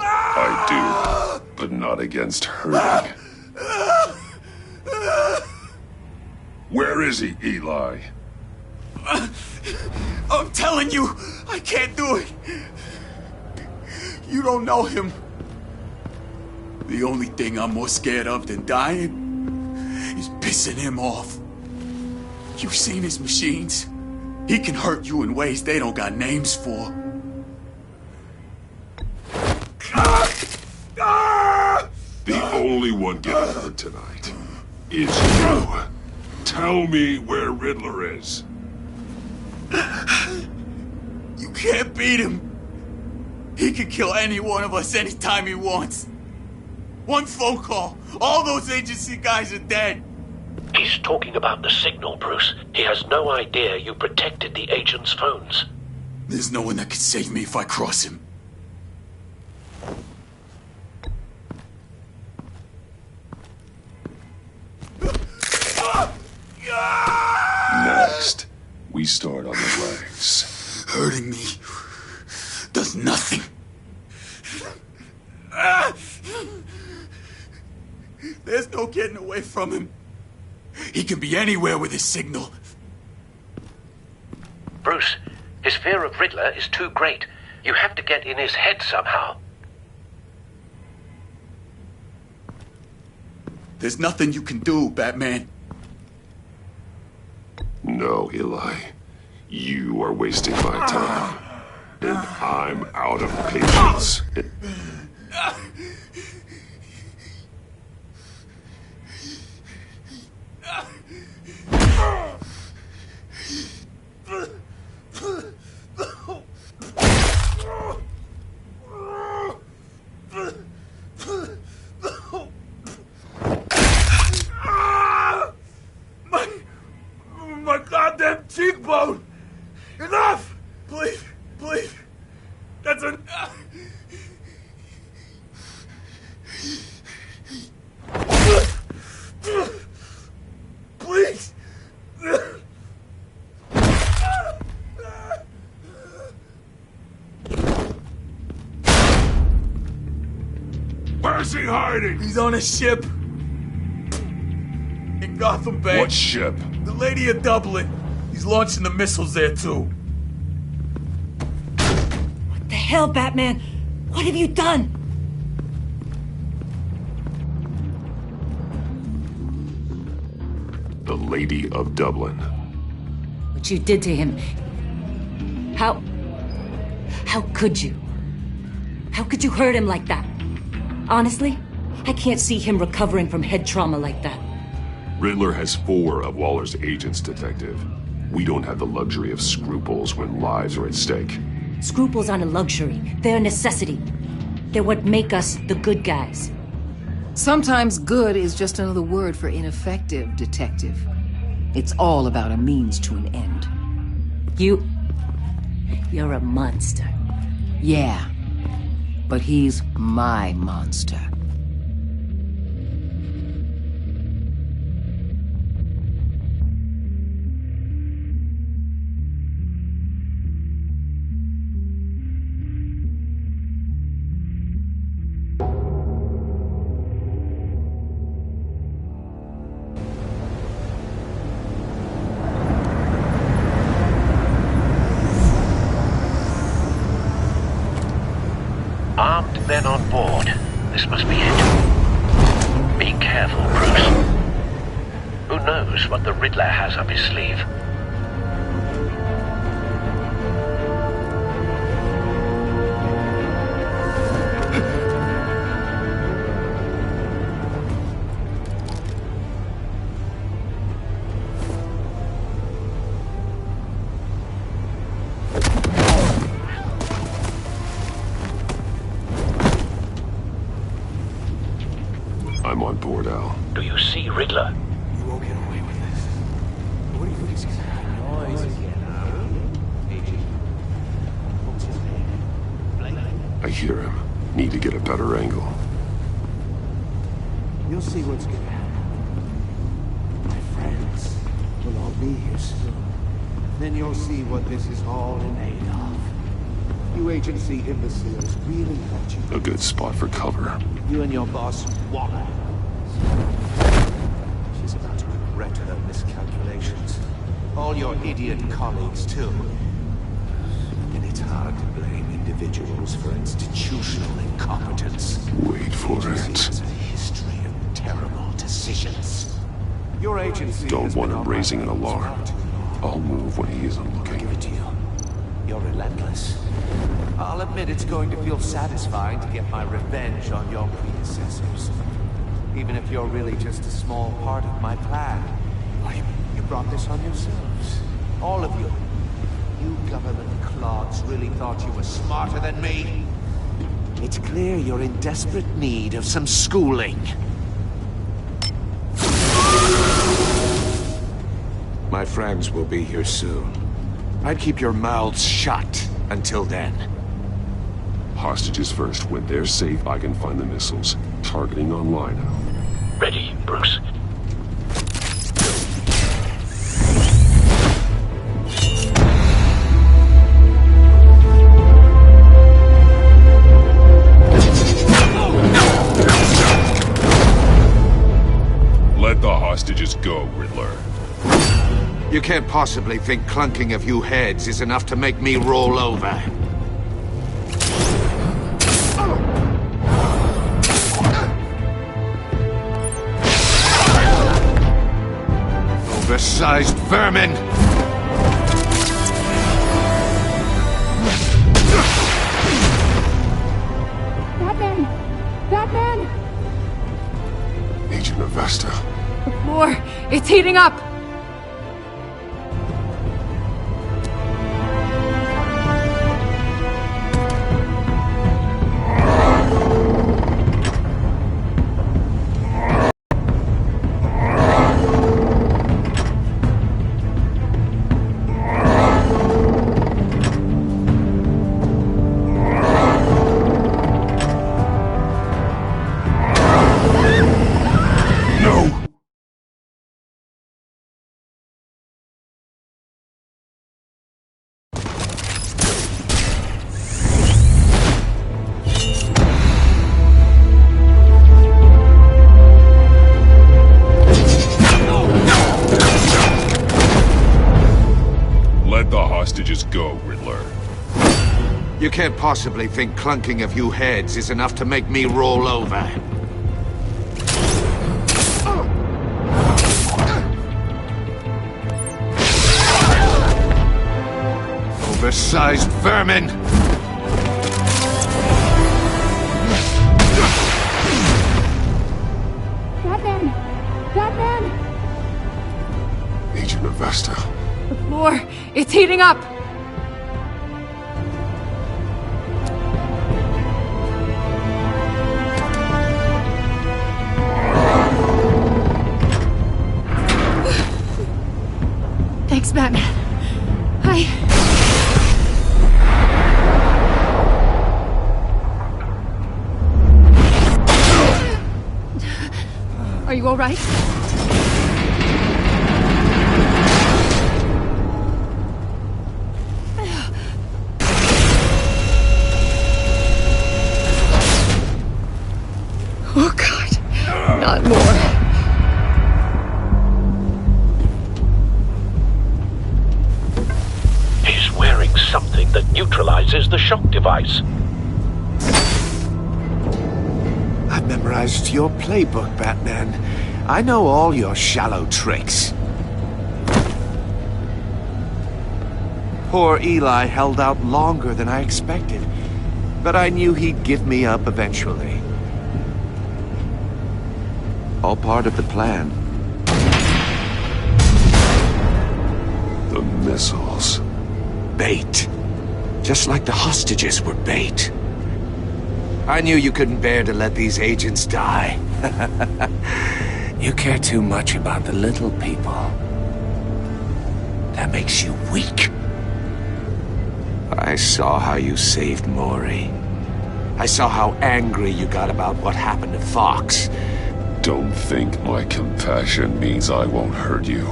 I do, but not against hurting. Where is he, Eli? I'm telling you, I can't do it. You don't know him. The only thing I'm more scared of than dying is pissing him off. You've seen his machines. He can hurt you in ways they don't got names for. The only only one getting hurt tonight is you. Tell me where Riddler is. You can't beat him. He can kill any one of us anytime he wants. One phone call, all those agency guys are dead. He's talking about the signal, Bruce. He has no idea you protected the agent's phones. There's no one that can save me if I cross him. Next, we start on the legs. Hurting me does nothing. There's no getting away from him. He can be anywhere with his signal. Bruce, his fear of Riddler is too great. You have to get in his head somehow. There's nothing you can do, Batman. No, Eli. You are wasting my time. And I'm out of patience. My goddamn cheekbone! Enough! Please, please. That's an... Please! Where's he hiding? He's on a ship. In Gotham Bay. What ship? The Lady of Dublin. He's launching the missiles there, too. What the hell, Batman? What have you done? The Lady of Dublin. What you did to him. How could you? How could you hurt him like that? Honestly, I can't see him recovering from head trauma like that. Riddler has 4 of Waller's agents, Detective. We don't have the luxury of scruples when lives are at stake. Scruples aren't a luxury. They're a necessity. They're what make us the good guys. Sometimes good is just another word for ineffective, Detective. It's all about a means to an end. You're a monster. Yeah, but he's my monster. Armed men on board. This must be it. Be careful, Bruce. Who knows what the Riddler has up his sleeve? I'm on board, Al. Do you see Riddler? You won't get away with this. What do you think he's noise again? What's his name? I hear him. Need to get a better angle. You'll see what's gonna happen. My friends will all be here soon. Then you'll see what this is all in aid of. You agency imbeciles really let you. A good spot for cover. You and your boss, Waller. She's about to regret her miscalculations. All your idiot colleagues, too. And it's hard to blame individuals for institutional incompetence. Wait for it. Has a history of terrible decisions. Your agency Don't want him raising an alarm. I'll move when he isn't looking. Give it to you. You're relentless. I'll admit it's going to feel satisfying to get my revenge on your predecessors. Even if you're really just a small part of my plan. Why, you brought this on yourselves. All of you. You government clods really thought you were smarter than me? It's clear you're in desperate need of some schooling. My friends will be here soon. I'd keep your mouths shut until then. Hostages first. When they're safe, I can find the missiles. Targeting online now. Ready, Bruce. Let the hostages go, Riddler. You can't possibly think clunking a few heads is enough to make me roll over. Oversized vermin! Batman! Batman! Agent Avesta. The floor, it's heating up! Let the hostages go, Riddler. You can't possibly think clunking a few heads is enough to make me roll over. Oversized vermin! Batman! Batman! Agent Avesta. The floor, it's heating up! Thanks, Batman. Are you all right? Oh, God. Not more. He's wearing something that neutralizes the shock device. I've memorized your playbook, Batman. I know all your shallow tricks. Poor Eli held out longer than I expected, but I knew he'd give me up eventually. All part of the plan. The missiles. Bait. Just like the hostages were bait. I knew you couldn't bear to let these agents die. You care too much about the little people. That makes you weak. I saw how you saved Maury. I saw how angry you got about what happened to Fox. Don't think my compassion means I won't hurt you.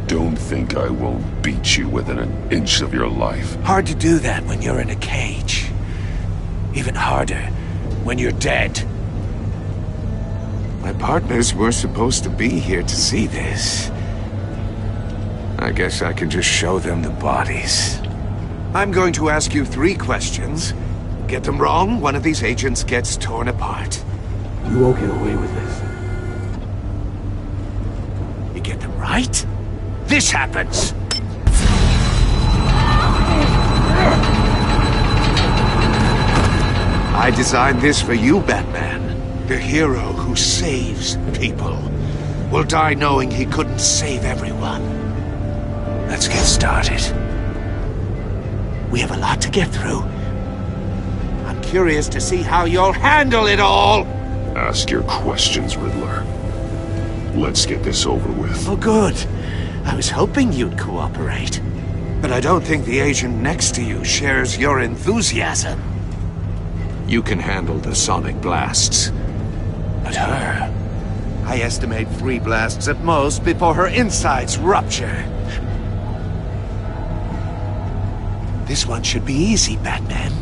Don't think I won't beat you within an inch of your life. Hard to do that when you're in a cage. Even harder when you're dead. My partners were supposed to be here to see this. I guess I can just show them the bodies. I'm going to ask you 3 questions. Get them wrong, one of these agents gets torn apart. You won't get away with this. You get them right, this happens! I designed this for you, Batman. The hero who saves people will die knowing he couldn't save everyone. Let's get started. We have a lot to get through. I'm curious to see how you'll handle it all. Ask your questions, Riddler. Let's get this over with. Oh, good. I was hoping you'd cooperate. But I don't think the agent next to you shares your enthusiasm. You can handle the sonic blasts. But her... I estimate 3 blasts at most before her insides rupture. This one should be easy, Batman.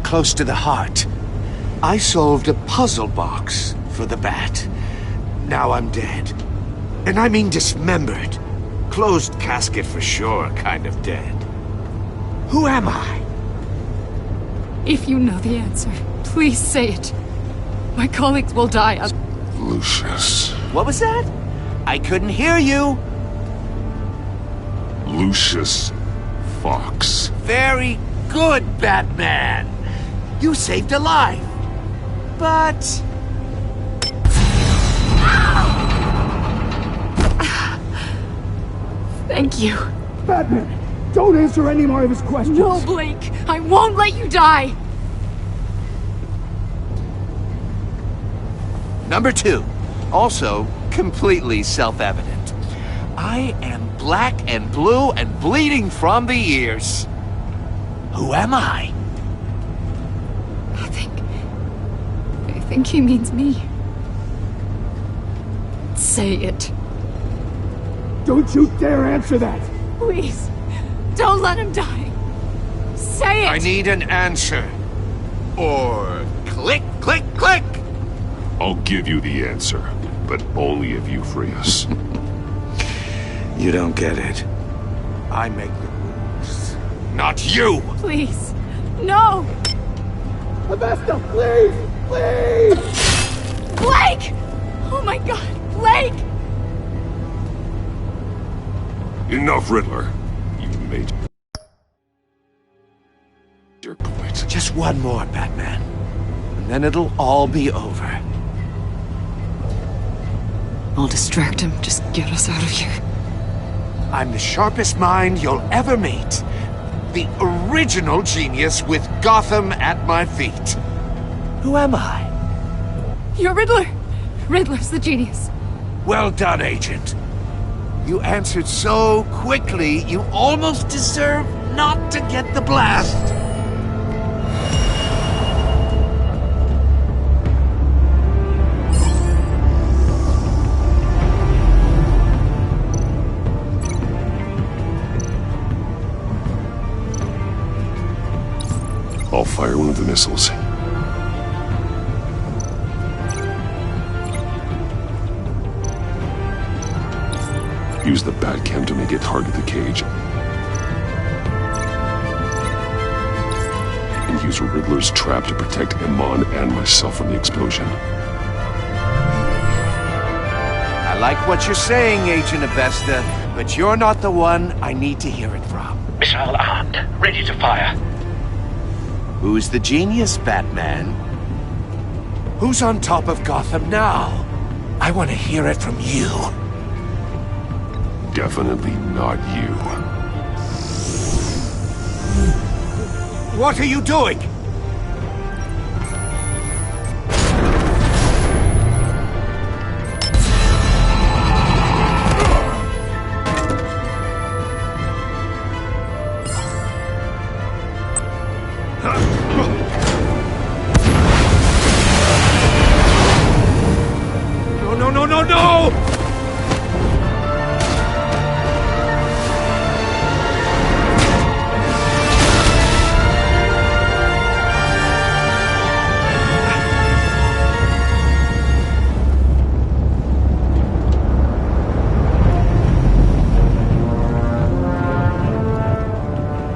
Close to the heart. I solved a puzzle box for the Bat. Now I'm dead. And I mean dismembered. Closed casket for sure, kind of dead. Who am I? If you know the answer, please say it. My colleagues will die. Lucius. What was that? I couldn't hear you. Lucius Fox. Very good, Batman. You saved a life. But... Thank you. Batman, don't answer any more of his questions. No, Blake. I won't let you die. Number 2. Also, completely self-evident. I am black and blue and bleeding from the ears. Who am I? I think he means me. Say it. Don't you dare answer that! Please, don't let him die. Say it! I need an answer. Or click, click, click! I'll give you the answer, but only if you free us. You don't get it. I make the rules, not you! Please, no! Avesta, please! Please! Blake! Oh my god, Blake! Enough, Riddler. You made your point. Just one more, Batman. And then it'll all be over. I'll distract him. Just get us out of here. I'm the sharpest mind you'll ever meet. The original genius with Gotham at my feet. Who am I? You're Riddler. Riddler's the genius. Well done, Agent. You answered so quickly, you almost deserve not to get the blast. I'll fire one of the missiles. Use the Batcam to make it target the cage. And use Riddler's trap to protect Iman and myself from the explosion. I like what you're saying, Agent Avesta, but you're not the one I need to hear it from. Missile armed, ready to fire. Who's the genius, Batman? Who's on top of Gotham now? I want to hear it from you. Definitely not you. What are you doing? No!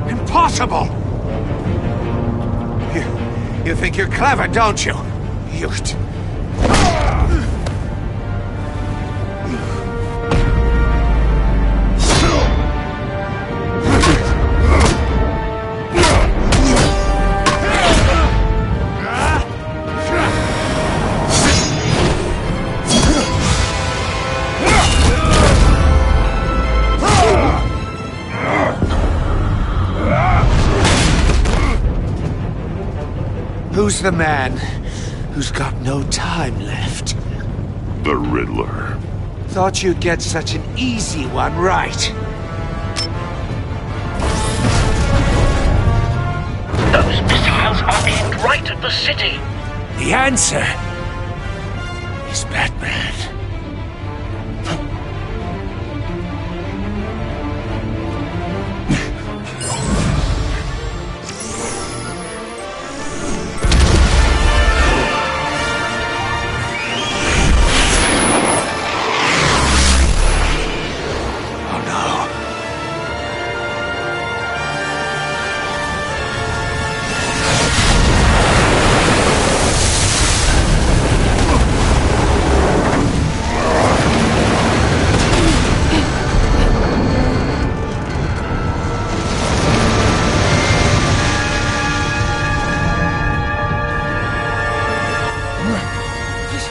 Impossible! You think you're clever, don't you? You... Who's the man who's got no time left? The Riddler. Thought you'd get such an easy one right. Those missiles are aimed right at the city. The answer is Batman.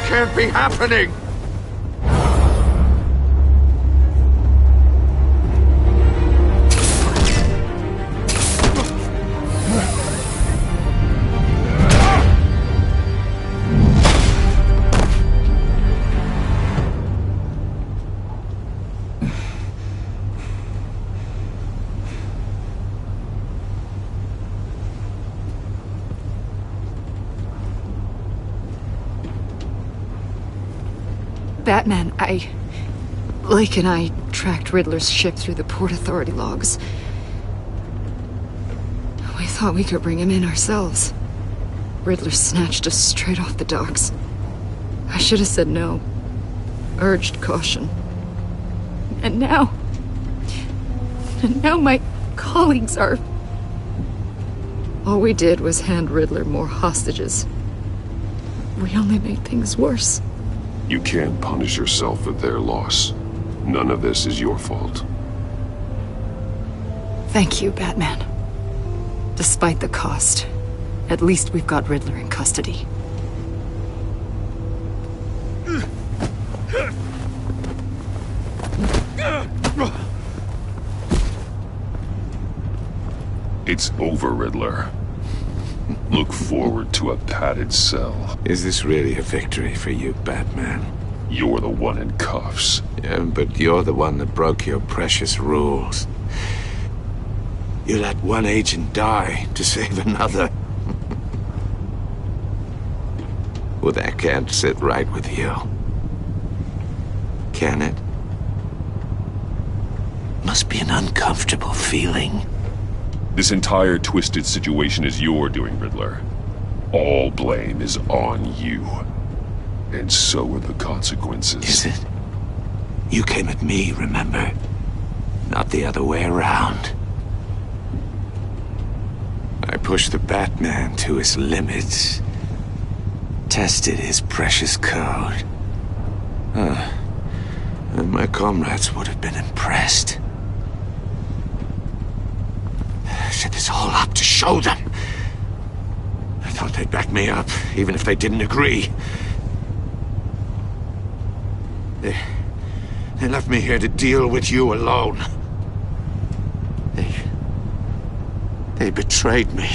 Can't be happening! Batman, Lake and I tracked Riddler's ship through the Port Authority logs. We thought we could bring him in ourselves. Riddler snatched us straight off the docks. I should have said no. Urged caution. And now my colleagues are... All we did was hand Riddler more hostages. We only made things worse. You can't punish yourself for their loss. None of this is your fault. Thank you, Batman. Despite the cost, at least we've got Riddler in custody. It's over, Riddler. Look forward to a padded cell. Is this really a victory for you, Batman? You're the one in cuffs. Yeah, but you're the one that broke your precious rules. You let one agent die to save another. Well, that can't sit right with you. Can it? Must be an uncomfortable feeling. This entire twisted situation is your doing, Riddler. All blame is on you. And so are the consequences. Is it? You came at me, remember? Not the other way around. I pushed the Batman to his limits. Tested his precious code. And my comrades would have been impressed. I set this all up to show them. I thought they'd back me up, even if they didn't agree. They left me here to deal with you alone. They betrayed me.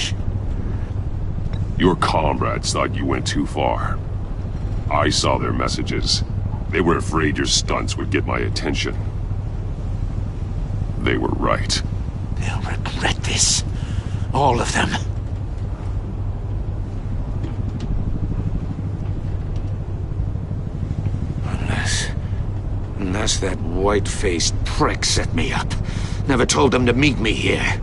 Your comrades thought you went too far. I saw their messages. They were afraid your stunts would get my attention. They were right. They'll regret this. All of them. Unless that white-faced prick set me up. Never told them to meet me here.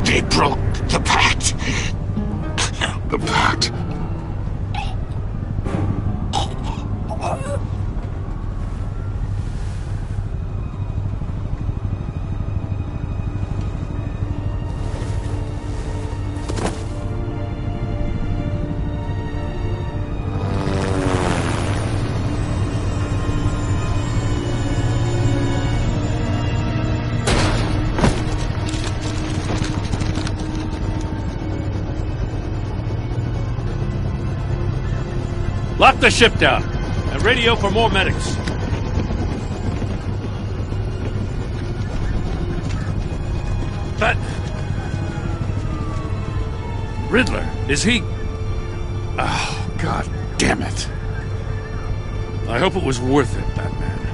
They broke the pact. The pact? Lock the ship down. And radio for more medics. But... Riddler, is he... Oh, God damn it. I hope it was worth it, Batman.